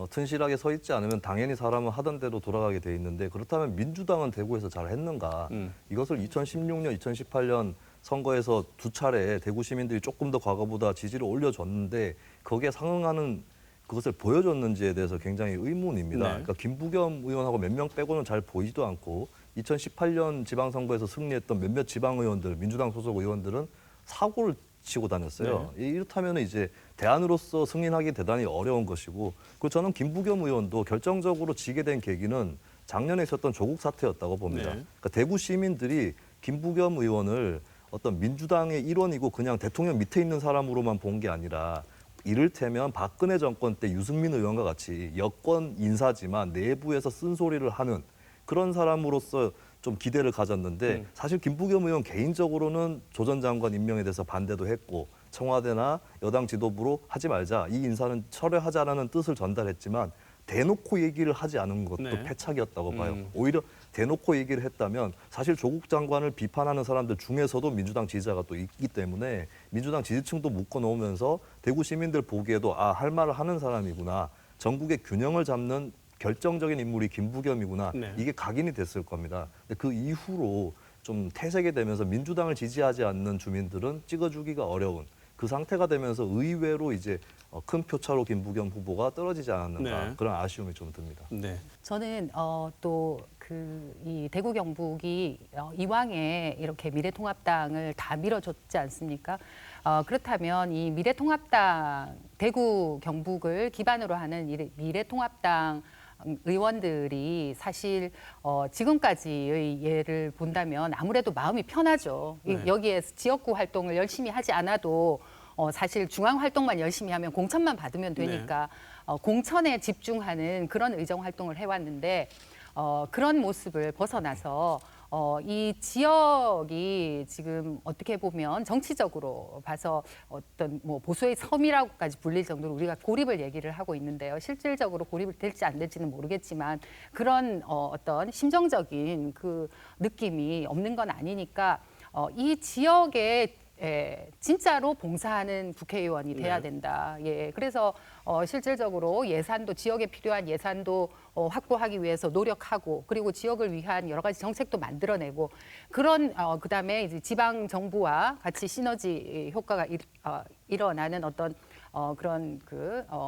튼실하게 서 있지 않으면 당연히 사람은 하던 대로 돌아가게 돼 있는데, 그렇다면 민주당은 대구에서 잘 했는가? 이것을 2016년, 2018년 선거에서 두 차례 대구 시민들이 조금 더 과거보다 지지를 올려줬는데 거기에 상응하는 그것을 보여줬는지에 대해서 굉장히 의문입니다. 네. 그러니까 김부겸 의원하고 몇 명 빼고는 잘 보이지도 않고 2018년 지방선거에서 승리했던 몇몇 지방의원들, 민주당 소속 의원들은 사고를 치고 다녔어요. 이렇다면 이제 대안으로서 승인하기 대단히 어려운 것이고, 그리고 저는 김부겸 의원도 결정적으로 지게 된 계기는 작년에 있었던 조국 사태였다고 봅니다. 네. 그러니까 대구 시민들이 김부겸 의원을 어떤 민주당의 일원이고 그냥 대통령 밑에 있는 사람으로만 본 게 아니라 이를테면 박근혜 정권 때 유승민 의원과 같이 여권 인사지만 내부에서 쓴소리를 하는 그런 사람으로서 좀 기대를 가졌는데, 사실 김부겸 의원 개인적으로는 조 전 장관 임명에 대해서 반대도 했고 청와대나 여당 지도부로 하지 말자, 이 인사는 철회하자라는 뜻을 전달했지만 대놓고 얘기를 하지 않은 것도 네. 패착이었다고 봐요. 오히려 대놓고 얘기를 했다면 사실 조국 장관을 비판하는 사람들 중에서도 민주당 지지자가 또 있기 때문에 민주당 지지층도 묶어놓으면서 대구 시민들 보기에도 할 말을 하는 사람이구나, 전국의 균형을 잡는 결정적인 인물이 김부겸이구나, 네. 이게 각인이 됐을 겁니다. 근데 그 이후로 좀 퇴색이 되면서 민주당을 지지하지 않는 주민들은 찍어주기가 어려운 그 상태가 되면서 의외로 이제 큰 표차로 김부겸 후보가 떨어지지 않았는가, 네. 그런 아쉬움이 좀 듭니다. 네. 저는 또 이 대구 경북이 이왕에 이렇게 미래통합당을 다 밀어줬지 않습니까? 그렇다면 이 미래통합당, 대구 경북을 기반으로 하는 미래통합당 의원들이 사실 지금까지의 예를 본다면 아무래도 마음이 편하죠. 네. 여기에 지역구 활동을 열심히 하지 않아도 사실 중앙 활동만 열심히 하면 공천만 받으면 되니까 공천에 집중하는 그런 의정 활동을 해왔는데, 그런 모습을 벗어나서 이 지역이 지금 어떻게 보면 정치적으로 봐서 어떤 뭐 보수의 섬이라고까지 불릴 정도로 우리가 고립을 얘기를 하고 있는데요. 실질적으로 고립이 될지 안 될지는 모르겠지만 그런 어떤 심정적인 그 느낌이 없는 건 아니니까 이 지역에 진짜로 봉사하는 국회의원이 돼야 된다. 예, 그래서 실질적으로 예산도, 지역에 필요한 예산도 확보하기 위해서 노력하고, 그리고 지역을 위한 여러 가지 정책도 만들어내고, 그런 그다음에 이제 지방 정부와 같이 시너지 효과가 일어나는 어떤 그런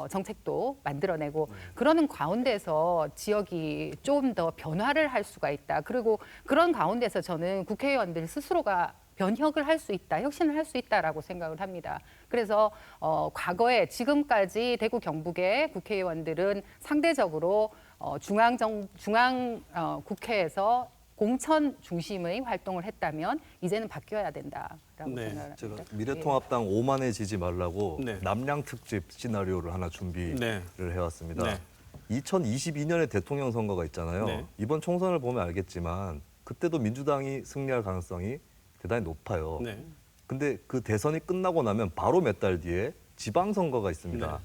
정책도 만들어내고, 그러는 가운데서 지역이 좀 더 변화를 할 수가 있다. 그리고 그런 가운데서 저는 국회의원들 스스로가 변혁을 할 수 있다, 혁신을 할 수 있다라고 생각을 합니다. 그래서 과거에 지금까지 대구 경북의 국회의원들은 상대적으로 중앙 국회에서 공천 중심의 활동을 했다면 이제는 바뀌어야 된다라고 네, 생각을 합니다. 제가 미래통합당 오만해지지 말라고 네. 남양 특집 시나리오를 하나 준비를 네. 해왔습니다. 네. 2022년에 대통령 선거가 있잖아요. 네. 이번 총선을 보면 알겠지만 그때도 민주당이 승리할 가능성이 대단히 높아요. 네. 근데 그 대선이 끝나고 나면 바로 몇 달 뒤에 지방선거가 있습니다. 네.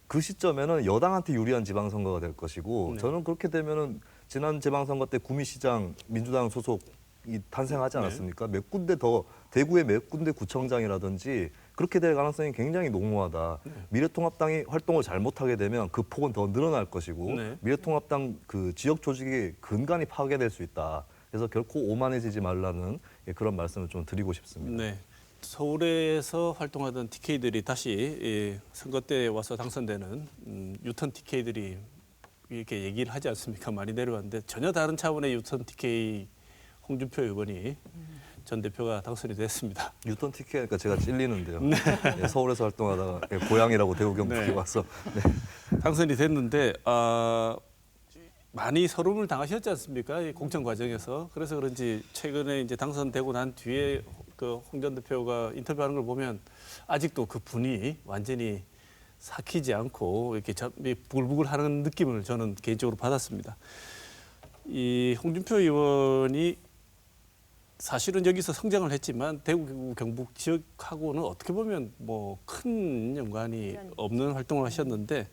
그 시점에는 여당한테 유리한 지방선거가 될 것이고 네. 저는 그렇게 되면은 지난 지방선거 때 구미시장 민주당 소속이 탄생하지 않았습니까? 몇 군데 더 대구의 몇 군데 구청장이라든지 그렇게 될 가능성이 굉장히 농후하다. 미래통합당이 활동을 잘못하게 되면 그 폭은 더 늘어날 것이고 네. 미래통합당 그 지역 조직이 근간이 파괴될 수 있다. 그래서 결코 오만해지지 말라는 그런 말씀을 좀 드리고 싶습니다. 네. 서울에서 활동하던 TK들이 다시 선거 때 와서 당선되는 유턴 TK들이 이렇게 얘기를 하지 않습니까? 많이 내려왔는데 전혀 다른 차원의 유턴 TK 홍준표 의원이 전 대표가 당선이 됐습니다. 유턴 TK니까 제가 찔리는데요. 네, 서울에서 활동하다가 고향이라고 대구 경북에 네. 와서 당선이 됐는데 많이 서름을 당하셨지 않습니까? 이 공천 과정에서. 그래서 그런지 최근에 이제 당선되고 난 뒤에 그 홍 전 대표가 인터뷰하는 걸 보면 아직도 그 분이 완전히 삭히지 않고 이렇게 부글부글하는 느낌을 저는 개인적으로 받았습니다. 이 홍준표 의원이 사실은 여기서 성장을 했지만 대구 경북 지역하고는 어떻게 보면 뭐 큰 연관이 없는 활동을 하셨는데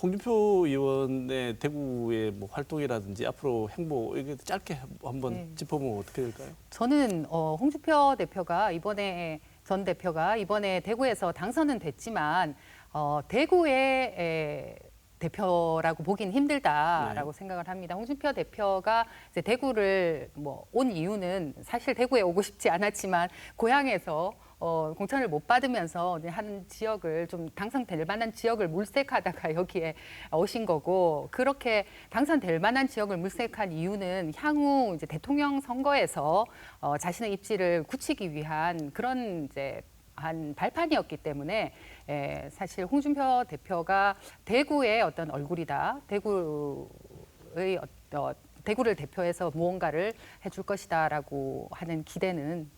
홍준표 의원의 대구의 뭐 활동이라든지 앞으로 행보 이게 짧게 한번 짚어보면 어떻게 될까요? 저는 홍준표 대표가 전 대표가 이번에 대구에서 당선은 됐지만 대구의 대표라고 보긴 힘들다라고 생각을 합니다. 홍준표 대표가 이제 대구를 온 이유는 사실 대구에 오고 싶지 않았지만 고향에서 공천을 못 받으면서 한 지역을 좀 당선될 만한 지역을 물색하다가 여기에 오신 거고, 그렇게 당선될 만한 지역을 물색한 이유는 향후 이제 대통령 선거에서 자신의 입지를 굳히기 위한 그런 이제 한 발판이었기 때문에 사실 홍준표 대표가 대구의 어떤 얼굴이다, 대구를 대표해서 무언가를 해줄 것이다라고 하는 기대는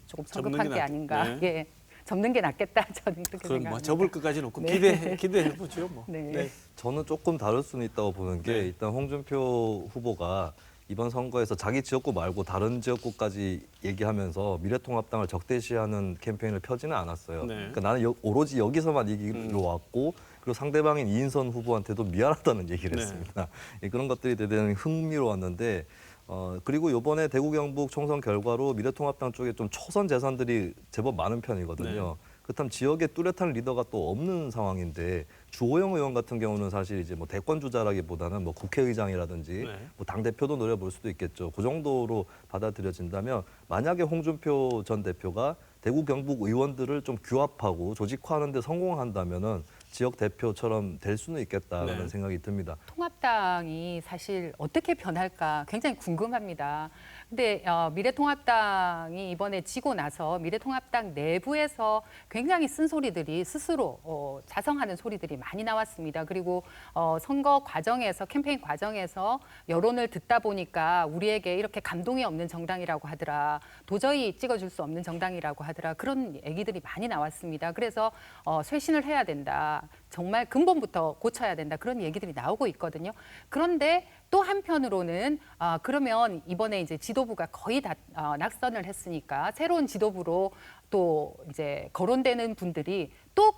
조금 성급한 게 아닌가. 네. 접는 게 낫겠다. 저는 그렇게 그건 생각합니다. 뭐 접을 것까지는 없고 네. 기대해 보죠. 뭐. 네. 네. 저는 조금 다를 수는 있다고 보는 게 일단 홍준표 후보가 이번 선거에서 자기 지역구 말고 다른 지역구까지 얘기하면서 미래통합당을 적대시하는 캠페인을 펴지는 않았어요. 네. 그러니까 나는 오로지 여기서만 이기러 왔고 그리고 상대방인 이인선 후보한테도 미안하다는 얘기를 했습니다. 그런 것들이 대단히 흥미로웠는데 그리고 이번에 대구 경북 총선 결과로 미래통합당 쪽에 좀 초선 재산들이 제법 많은 편이거든요. 그렇다면 지역에 뚜렷한 리더가 또 없는 상황인데 주호영 의원 같은 경우는 사실 이제 뭐 대권 주자라기보다는 뭐 국회의장이라든지 뭐 당 대표도 노려볼 수도 있겠죠. 그 정도로 받아들여진다면 만약에 홍준표 전 대표가 대구 경북 의원들을 좀 규합하고 조직화하는 데 성공한다면은 지역 대표처럼 될 수는 있겠다라는 생각이 듭니다. 통합당이 사실 어떻게 변할까 굉장히 궁금합니다. 근데 미래통합당이 이번에 지고 나서 미래통합당 내부에서 굉장히 쓴소리들이 스스로 자성하는 소리들이 많이 나왔습니다. 그리고 선거 과정에서 캠페인 과정에서 여론을 듣다 보니까 우리에게 이렇게 감동이 없는 정당이라고 하더라. 도저히 찍어줄 수 없는 정당이라고 하더라. 그런 얘기들이 많이 나왔습니다. 그래서 쇄신을 해야 된다. 정말 근본부터 고쳐야 된다. 그런 얘기들이 나오고 있거든요. 그런데 또 한편으로는 그러면 이번에 이제 지도부가 거의 다 낙선을 했으니까 새로운 지도부로 또 이제 거론되는 분들이 또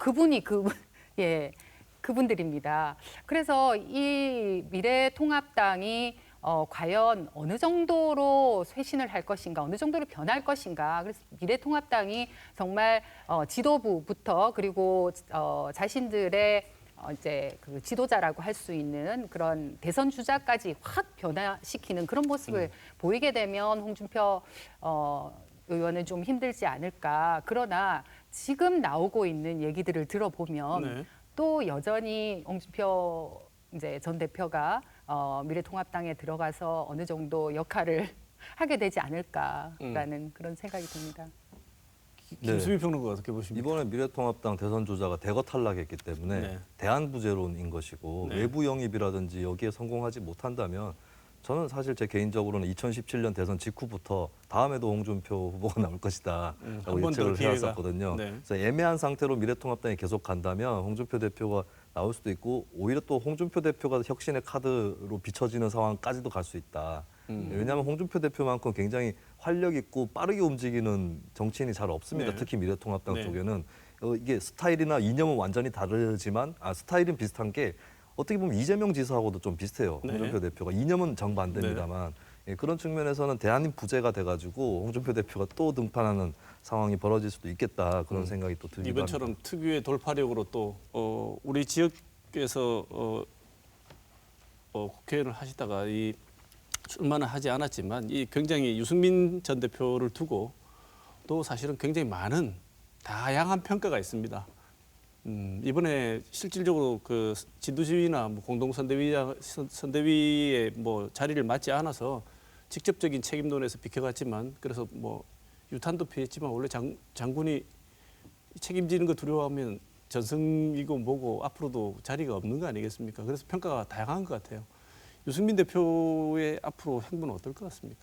그분들입니다. 그래서 이 미래통합당이 과연 어느 정도로 쇄신을 할 것인가, 어느 정도로 변할 것인가. 그래서 미래통합당이 정말 지도부부터 그리고 자신들의 이제 그 지도자라고 할 수 있는 그런 대선 주자까지 확 변화시키는 그런 모습을 보이게 되면 홍준표 의원은 좀 힘들지 않을까. 그러나 지금 나오고 있는 얘기들을 들어보면 또 여전히 홍준표 이제 전 대표가 미래통합당에 들어가서 어느 정도 역할을 하게 되지 않을까라는 그런 생각이 듭니다. 김수미 평론가 어떻게 보십니까? 이번에 미래통합당 대선 주자가 대거 탈락했기 때문에 네. 대안부재론인 것이고 네. 외부 영입이라든지 여기에 성공하지 못한다면 저는 사실 제 개인적으로는 2017년 대선 직후부터 다음에도 홍준표 후보가 나올 것이다 한 라고 번더 예측을 기회가. 해왔었거든요. 네. 그래서 애매한 상태로 미래통합당이 계속 간다면 홍준표 대표가 나올 수도 있고 오히려 또 홍준표 대표가 혁신의 카드로 비춰지는 상황까지도 갈 수 있다. 왜냐하면 홍준표 대표만큼 굉장히 활력 있고 빠르게 움직이는 정치인이 잘 없습니다. 네. 특히 미래통합당 네. 쪽에는 이게 스타일이나 이념은 완전히 다르지만 스타일은 비슷한 게 어떻게 보면 이재명 지사하고도 좀 비슷해요. 네. 홍준표 대표가 이념은 정반대입니다만 예, 그런 측면에서는 대안이 부재가 돼가지고 홍준표 대표가 또 등판하는 상황이 벌어질 수도 있겠다 그런 생각이 또 들기도 이번처럼 합니다. 특유의 돌파력으로 또 우리 지역에서 국회의원을 하시다가 이 출마는 하지 않았지만 이 굉장히 유승민 전 대표를 두고 또 사실은 굉장히 많은 다양한 평가가 있습니다. 이번에 실질적으로 그 지도지휘나 뭐 선대위의 뭐 자리를 맡지 않아서 직접적인 책임론에서 비켜갔지만 그래서 뭐 유탄도 피했지만 원래 장군이 책임지는 거 두려워하면 전승이고 뭐고 앞으로도 자리가 없는 거 아니겠습니까? 그래서 평가가 다양한 것 같아요. 유승민 대표의 앞으로 행보는 어떨 것 같습니까?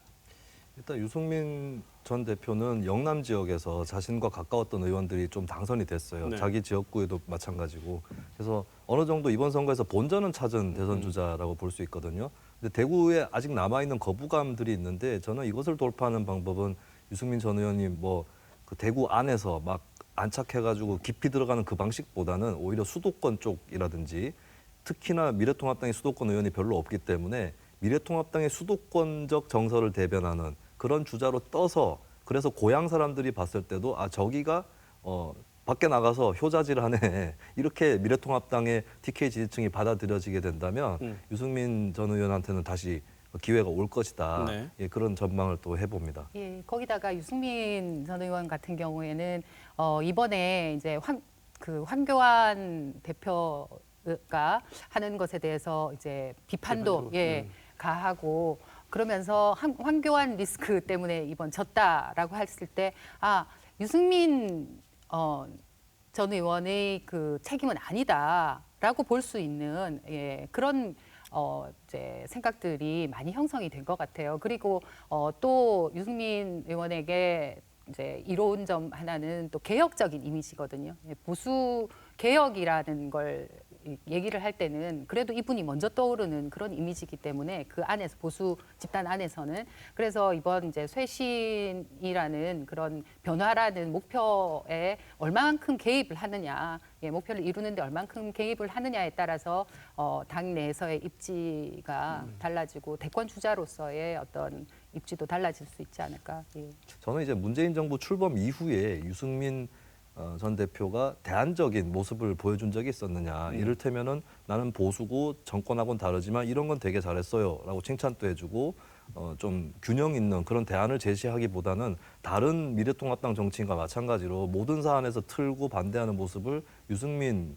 일단 유승민 전 대표는 영남 지역에서 자신과 가까웠던 의원들이 좀 당선이 됐어요. 네. 자기 지역구에도 마찬가지고. 그래서 어느 정도 이번 선거에서 본전은 찾은 대선 주자라고 볼 수 있거든요. 근데 대구에 아직 남아있는 거부감들이 있는데 저는 이것을 돌파하는 방법은 유승민 전 의원이 뭐 그 대구 안에서 막 안착해가지고 깊이 들어가는 그 방식보다는 오히려 수도권 쪽이라든지 특히나 미래통합당의 수도권 의원이 별로 없기 때문에 미래통합당의 수도권적 정서를 대변하는 그런 주자로 떠서 그래서 고향 사람들이 봤을 때도 저기가 밖에 나가서 효자질하네 이렇게 미래통합당의 TK 지지층이 받아들여지게 된다면 유승민 전 의원한테는 다시 기회가 올 것이다. 네. 예, 그런 전망을 또 해봅니다. 예, 거기다가 유승민 전 의원 같은 경우에는 이번에 이제 황교안 대표가 하는 것에 대해서 이제 비판도 가하고 그러면서 황교안 리스크 때문에 이번 졌다라고 했을 때 유승민 전 의원의 그 책임은 아니다라고 볼 수 있는 그런 이제 생각들이 많이 형성이 된 것 같아요. 그리고 또 유승민 의원에게 이제 이로운 점 하나는 또 개혁적인 이미지거든요. 보수 개혁이라는 걸 얘기를 할 때는 그래도 이분이 먼저 떠오르는 그런 이미지이기 때문에 그 안에서 보수 집단 안에서는 그래서 이번 이제 쇄신이라는 그런 변화라는 목표에 얼마만큼 개입을 하느냐, 목표를 이루는데 얼만큼 개입을 하느냐에 따라서 당 내에서의 입지가 달라지고 대권 주자로서의 어떤 입지도 달라질 수 있지 않을까. 예. 저는 이제 문재인 정부 출범 이후에 유승민 전 대표가 대안적인 모습을 보여준 적이 있었느냐. 이를테면은 나는 보수고 정권하고는 다르지만 이런 건 되게 잘했어요라고 칭찬도 해주고 좀 균형 있는 그런 대안을 제시하기보다는 다른 미래통합당 정치인과 마찬가지로 모든 사안에서 틀고 반대하는 모습을 유승민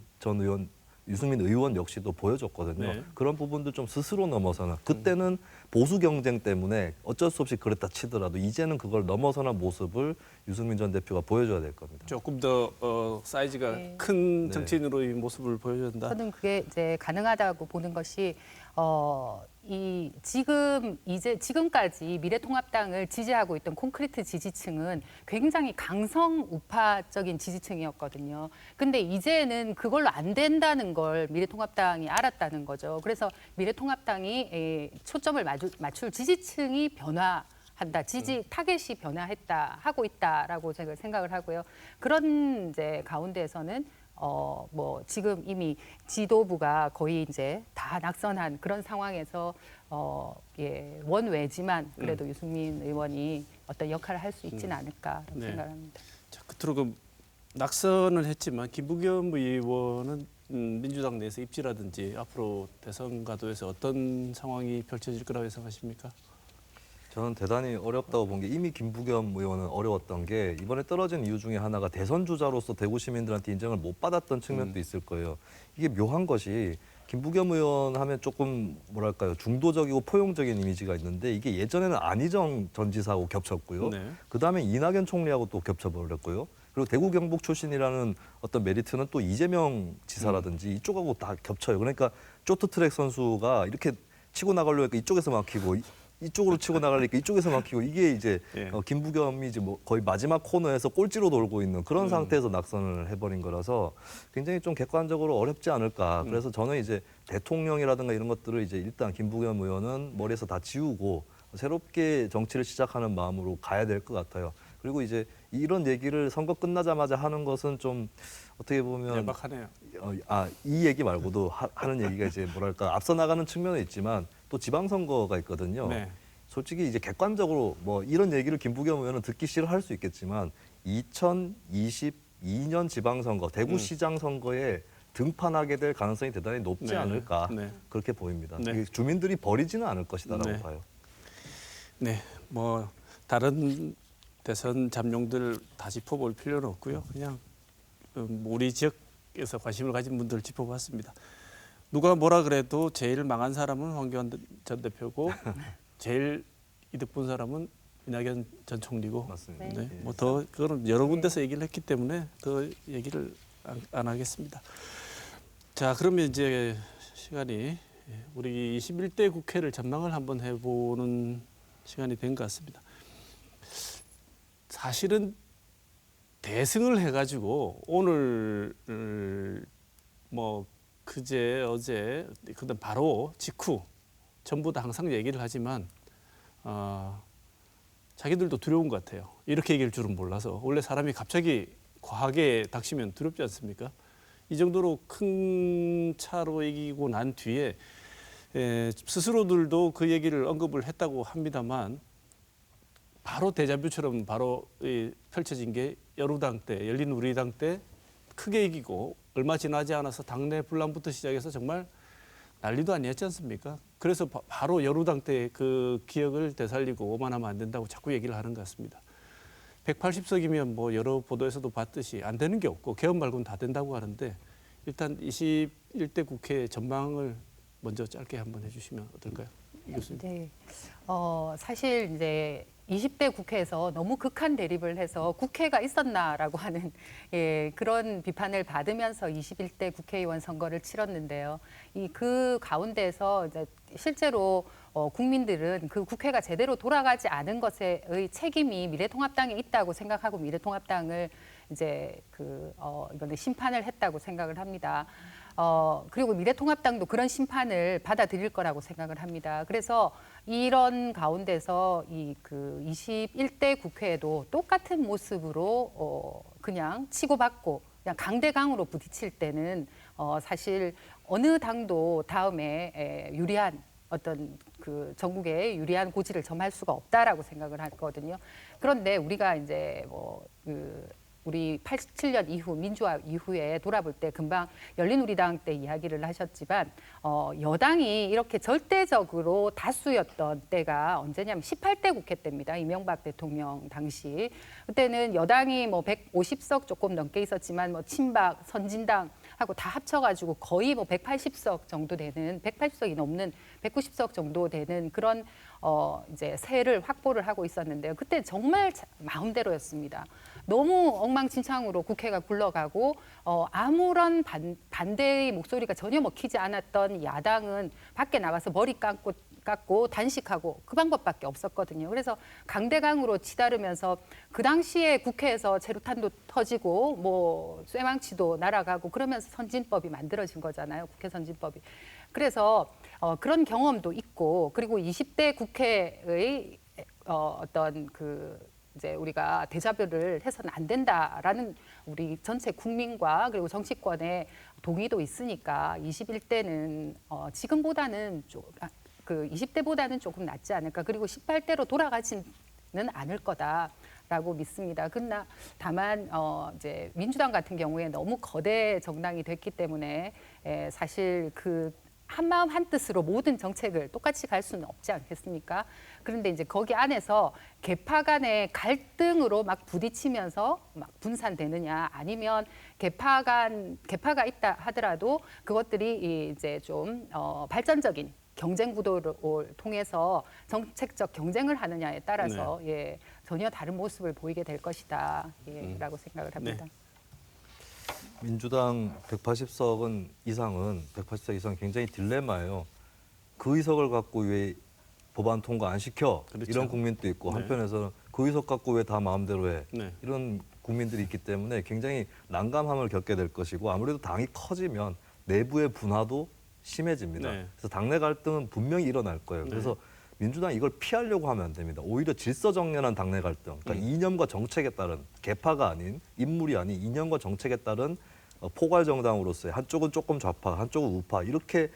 의원 역시도 보여줬거든요. 네. 그런 부분도 좀 스스로 넘어서는 그때는 보수 경쟁 때문에 어쩔 수 없이 그랬다 치더라도 이제는 그걸 넘어서는 모습을 유승민 전 대표가 보여줘야 될 겁니다. 조금 더 사이즈가 큰 정치인으로 이 모습을 보여야 된다. 저는 그게 이제 가능하다고 보는 것이 지금까지 미래통합당을 지지하고 있던 콘크리트 지지층은 굉장히 강성 우파적인 지지층이었거든요. 근데 이제는 그걸로 안 된다는 걸 미래통합당이 알았다는 거죠. 그래서 미래통합당이 초점을 맞출 지지층이 변화한다. 지지 타겟이 하고 있다라고 제가 생각을 하고요. 그런 이제 가운데에서는 뭐 지금 이미 지도부가 거의 이제 다 낙선한 그런 상황에서 원외지만 그래도 유승민 의원이 어떤 역할을 할 수 있지는 않을까 생각을 합니다. 자, 끝으로 그 낙선을 했지만 김부겸 의원은 민주당 내에서 입지라든지 앞으로 대선 가도에서 어떤 상황이 펼쳐질 거라고 예상하십니까? 저는 대단히 어렵다고 본 게 이미 김부겸 의원은 어려웠던 게 이번에 떨어진 이유 중에 하나가 대선 주자로서 대구 시민들한테 인정을 못 받았던 측면도 있을 거예요. 이게 묘한 것이 김부겸 의원 하면 조금 뭐랄까요 중도적이고 포용적인 이미지가 있는데 이게 예전에는 안희정 전 지사하고 겹쳤고요. 네. 그다음에 이낙연 총리하고 또 겹쳐버렸고요. 그리고 대구 경북 출신이라는 어떤 메리트는 또 이재명 지사라든지 이쪽하고 다 겹쳐요. 그러니까 쇼트트랙 선수가 이렇게 치고 나가려고 하니까 이쪽에서 막히고 이쪽으로 치고 나가려니까 이쪽에서 막히고 이게 이제 예. 김부겸이 이제 뭐 거의 마지막 코너에서 꼴찌로 돌고 있는 그런 상태에서 낙선을 해버린 거라서 굉장히 좀 객관적으로 어렵지 않을까. 그래서 저는 이제 대통령이라든가 이런 것들을 이제 일단 김부겸 의원은 머리에서 다 지우고 새롭게 정치를 시작하는 마음으로 가야 될 것 같아요. 그리고 이제 이런 얘기를 선거 끝나자마자 하는 것은 좀 어떻게 보면 연박하네요. 이 얘기 말고도 하는 얘기가 이제 뭐랄까 앞서 나가는 측면은 있지만 또 지방선거가 있거든요. 네. 솔직히 이제 객관적으로 뭐 이런 얘기를 김부겸 의원은 듣기 싫어할 수 있겠지만 2022년 지방선거 대구시장 선거에 등판하게 될 가능성이 대단히 높지 네. 않을까 네. 그렇게 보입니다. 네. 이게 주민들이 버리지는 않을 것이다라고 네. 봐요. 네, 뭐 다른 대선 잠룡들 다 짚어볼 필요는 없고요. 그냥 우리 지역에서 관심을 가진 분들 짚어봤습니다. 누가 뭐라 그래도 제일 망한 사람은 황교안 전 대표고 제일 이득 본 사람은 이낙연 전 총리고. 맞습니다. 네. 네, 뭐 더 그거는 여러 군데서 얘기를 했기 때문에 더 얘기를 안 하겠습니다. 자, 그러면 이제 시간이 우리 21대 국회를 전망을 한번 해보는 시간이 된 것 같습니다. 사실은 대승을 해가지고 오늘 뭐 그제 어제 그다음 바로 직후 전부 다 항상 얘기를 하지만 자기들도 두려운 것 같아요. 이렇게 얘기할 줄은 몰라서. 원래 사람이 갑자기 과하게 닥치면 두렵지 않습니까? 이 정도로 큰 차로 이기고 난 뒤에 스스로들도 그 얘기를 언급을 했다고 합니다만 바로 데자뷰처럼 바로 펼쳐진 게 여루당 때, 열린우리당 때 크게 이기고 얼마 지나지 않아서 당내 분란부터 시작해서 정말 난리도 아니었지 않습니까? 그래서 바로 여루당 때 그 기억을 되살리고 오만하면 안 된다고 자꾸 얘기를 하는 것 같습니다. 180석이면 뭐 여러 보도에서도 봤듯이 안 되는 게 없고 개헌 말고는 다 된다고 하는데 일단 21대 국회 전망을 먼저 짧게 한번 해주시면 어떨까요? 이 교수님. 네. 사실 이제 20대 국회에서 너무 극한 대립을 해서 국회가 있었나라고 하는 그런 비판을 받으면서 21대 국회의원 선거를 치렀는데요. 그 가운데서 이제 실제로 국민들은 그 국회가 제대로 돌아가지 않은 것의 책임이 미래통합당에 있다고 생각하고 미래통합당을 이제 이번에 심판을 했다고 생각을 합니다. 그리고 미래통합당도 그런 심판을 받아들일 거라고 생각을 합니다. 그래서 이런 가운데서 21대 국회에도 똑같은 모습으로 그냥 치고받고 그냥 강대강으로 부딪힐 때는 사실 어느 당도 다음에 유리한 어떤 전국에 유리한 고지를 점할 수가 없다라고 생각을 하거든요. 그런데 우리가 이제 우리 87년 이후 민주화 이후에 돌아볼 때 금방 열린우리당 때 이야기를 하셨지만 여당이 이렇게 절대적으로 다수였던 때가 언제냐면 18대 국회 때입니다. 이명박 대통령 당시. 그때는 여당이 뭐 150석 조금 넘게 있었지만 뭐 친박, 선진당 하고 다 합쳐가지고 거의 뭐 180석 정도 되는 180석이 넘는 190석 정도 되는 그런 이제 세를 확보를 하고 있었는데요. 그때 정말 마음대로였습니다. 너무 엉망진창으로 국회가 굴러가고 아무런 반대의 목소리가 전혀 먹히지 않았던 야당은 밖에 나가서 머리 깎고 단식하고 그 방법밖에 없었거든요. 그래서 강대강으로 치다르면서 그 당시에 국회에서 체류탄도 터지고 뭐 쇠망치도 날아가고 그러면서 선진법이 만들어진 거잖아요. 국회 선진법이. 그래서 그런 경험도 있고 그리고 20대 국회의 어떤 이제 우리가 대자뷰를 해서는 안 된다라는 우리 전체 국민과 그리고 정치권의 동의도 있으니까 21대는 지금보다는 20대보다는 조금 낫지 않을까. 그리고 18대로 돌아가지는 않을 거다라고 믿습니다. 그러나 다만 이제 민주당 같은 경우에 너무 거대 정당이 됐기 때문에 사실 한마음 한뜻으로 모든 정책을 똑같이 갈 수는 없지 않겠습니까? 그런데 이제 거기 안에서 계파 간의 갈등으로 막 부딪히면서 막 분산되느냐, 아니면 계파가 있다 하더라도 그것들이 이제 좀 발전적인 경쟁 구도를 통해서 정책적 경쟁을 하느냐에 따라서 예, 전혀 다른 모습을 보이게 될 것이다, 라고 생각을 합니다. 민주당 180석 이상은 굉장히 딜레마예요. 그 의석을 갖고 왜 법안 통과 안 시켜? 그렇죠. 이런 국민도 있고 한편에서는 그 의석 갖고 왜 다 마음대로 해? 이런 국민들이 있기 때문에 굉장히 난감함을 겪게 될 것이고, 아무래도 당이 커지면 내부의 분화도 심해집니다. 그래서 당내 갈등은 분명히 일어날 거예요. 그래서 민주당이 이걸 피하려고 하면 안 됩니다. 오히려 질서정연한 당내 갈등, 그러니까 이념과 정책에 따른, 계파가 아닌, 인물이 아닌 이념과 정책에 따른 포괄 정당으로서의 한쪽은 조금 좌파, 한쪽은 우파, 이렇게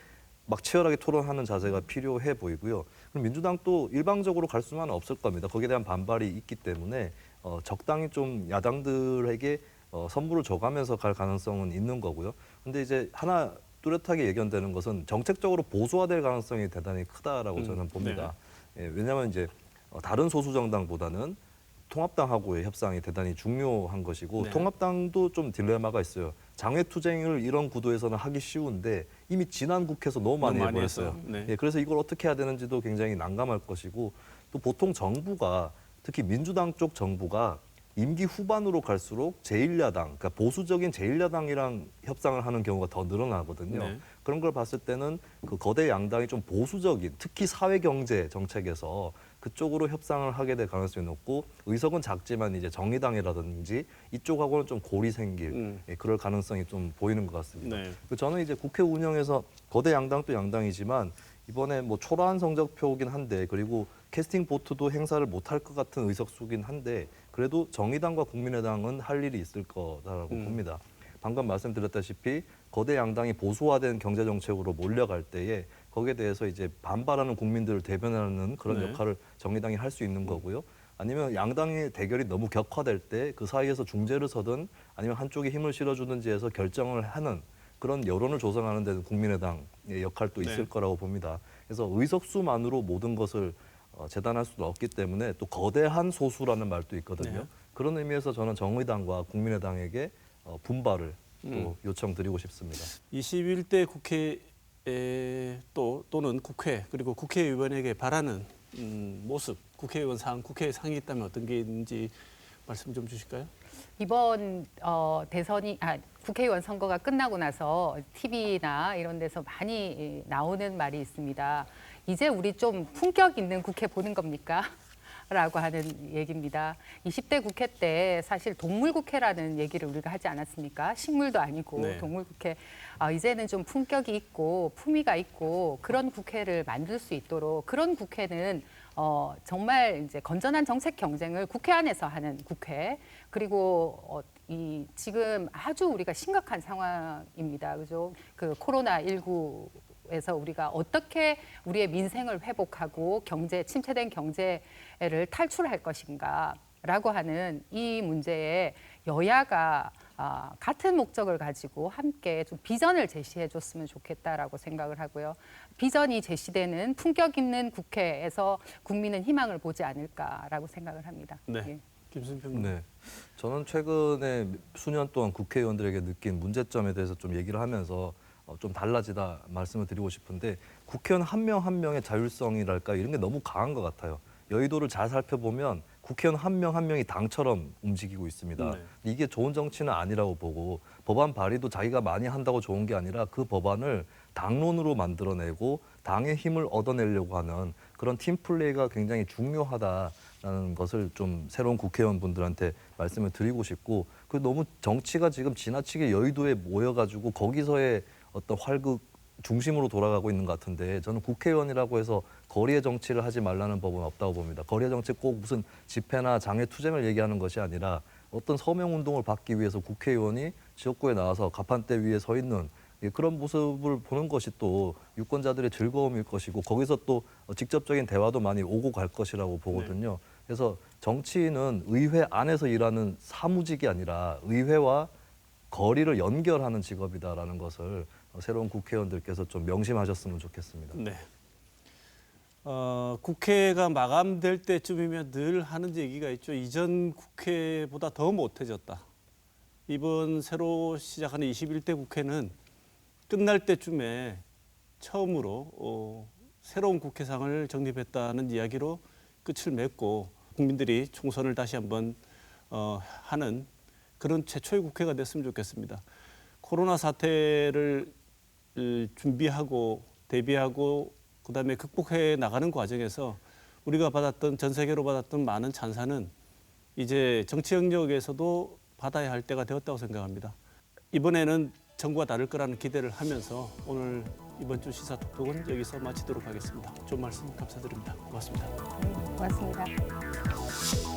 막 치열하게 토론하는 자세가 필요해 보이고요. 그럼 민주당도 일방적으로 갈 수만은 없을 겁니다. 거기에 대한 반발이 있기 때문에 적당히 좀 야당들에게 선물을 줘가면서 갈 가능성은 있는 거고요. 근데 이제 하나 뚜렷하게 예견되는 것은 정책적으로 보수화될 가능성이 대단히 크다라고 저는 봅니다. 예, 왜냐하면 이제 다른 소수 정당보다는 통합당하고의 협상이 대단히 중요한 것이고, 통합당도 좀 딜레마가 있어요. 장외투쟁을 이런 구도에서는 하기 쉬운데 이미 지난 국회에서 너무 많이 해버렸어요. 예, 그래서 이걸 어떻게 해야 되는지도 굉장히 난감할 것이고, 또 보통 정부가, 특히 민주당 쪽 정부가 임기 후반으로 갈수록 제1야당, 그러니까 보수적인 제1야당이랑 협상을 하는 경우가 더 늘어나거든요. 그런 걸 봤을 때는 그 거대 양당이 좀 보수적인, 특히 사회경제 정책에서 그쪽으로 협상을 하게 될 가능성이 높고, 의석은 작지만 이제 정의당이라든지 이쪽하고는 좀 골이 생길 그럴 가능성이 좀 보이는 것 같습니다. 저는 이제 국회 운영에서 거대 양당도 양당이지만 이번에 뭐 초라한 성적표긴 한데, 그리고 캐스팅 보트도 행사를 못할 것 같은 의석수긴 한데, 그래도 정의당과 국민의당은 할 일이 있을 거다라고 봅니다. 방금 말씀드렸다시피 거대 양당이 보수화된 경제 정책으로 몰려갈 때에 거기에 대해서 이제 반발하는 국민들을 대변하는 그런 역할을 정의당이 할 수 있는 거고요. 아니면 양당의 대결이 너무 격화될 때 그 사이에서 중재를 서든 아니면 한쪽에 힘을 실어주든지 해서 결정을 하는 그런 여론을 조성하는 데는 국민의당의 역할도 있을 거라고 봅니다. 그래서 의석수만으로 모든 것을 재단할 수도 없기 때문에 또 거대한 소수라는 말도 있거든요. 그런 의미에서 저는 정의당과 국민의당에게 분발을 또 요청드리고 싶습니다. 21대 국회에 또는 국회, 그리고 국회의원에게 바라는 모습, 국회의원 국회 상이 있다면 어떤 게 있는지 말씀 좀 주실까요? 이번 국회의원 선거가 끝나고 나서 TV나 이런 데서 많이 나오는 말이 있습니다. 이제 우리 좀 품격 있는 국회 보는 겁니까? 라고 하는 얘기입니다. 20대 국회 때 사실 동물국회라는 얘기를 우리가 하지 않았습니까? 식물도 아니고 동물국회. 이제는 좀 품격이 있고 품위가 있고 그런 국회를 만들 수 있도록, 그런 국회는 정말 이제 건전한 정책 경쟁을 국회 안에서 하는 국회, 그리고 지금 아주 우리가 심각한 상황입니다. 그죠? 그 코로나19에서 우리가 어떻게 우리의 민생을 회복하고 침체된 경제를 탈출할 것인가라고 하는 이 문제에 여야가 같은 목적을 가지고 함께 좀 비전을 제시해 줬으면 좋겠다라고 생각을 하고요. 비전이 제시되는 품격 있는 국회에서 국민은 희망을 보지 않을까라고 생각을 합니다. 김순평. 저는 최근에 수년 동안 국회의원들에게 느낀 문제점에 대해서 좀 얘기를 하면서 좀 달라지다 말씀을 드리고 싶은데, 국회의원 한 명 한 명의 자율성이랄까 이런 게 너무 강한 것 같아요. 여의도를 잘 살펴보면 국회의원 한 명 한 명이 당처럼 움직이고 있습니다. 이게 좋은 정치는 아니라고 보고, 법안 발의도 자기가 많이 한다고 좋은 게 아니라 그 법안을 당론으로 만들어내고 당의 힘을 얻어내려고 하는 그런 팀플레이가 굉장히 중요하다라는 것을 좀 새로운 국회의원분들한테 말씀을 드리고 싶고, 그 너무 정치가 지금 지나치게 여의도에 모여가지고 거기서의 어떤 활극 중심으로 돌아가고 있는 것 같은데, 저는 국회의원이라고 해서 거리의 정치를 하지 말라는 법은 없다고 봅니다. 거리의 정치 꼭 무슨 집회나 장외투쟁을 얘기하는 것이 아니라 어떤 서명운동을 받기 위해서 국회의원이 지역구에 나와서 가판대 위에 서 있는 그런 모습을 보는 것이 또 유권자들의 즐거움일 것이고, 거기서 또 직접적인 대화도 많이 오고 갈 것이라고 보거든요. 그래서 정치인은 의회 안에서 일하는 사무직이 아니라 의회와 거리를 연결하는 직업이다라는 것을 새로운 국회의원들께서 좀 명심하셨으면 좋겠습니다. 네. 국회가 마감될 때쯤이면 늘 하는 얘기가 있죠. 이전 국회보다 더 못해졌다. 이번 새로 시작하는 21대 국회는 끝날 때쯤에 처음으로 새로운 국회상을 정립했다는 이야기로 끝을 맺고 국민들이 총선을 다시 한번 하는 그런 최초의 국회가 됐으면 좋겠습니다. 코로나 사태를 준비하고 대비하고 그다음에 극복해 나가는 과정에서 우리가 받았던 전 세계로 받았던 많은 찬사는 이제 정치 영역에서도 받아야 할 때가 되었다고 생각합니다. 이번에는 전과 다를 거라는 기대를 하면서 오늘 이번 주 시사톡톡은 여기서 마치도록 하겠습니다. 좋은 말씀 감사드립니다. 고맙습니다. 고맙습니다.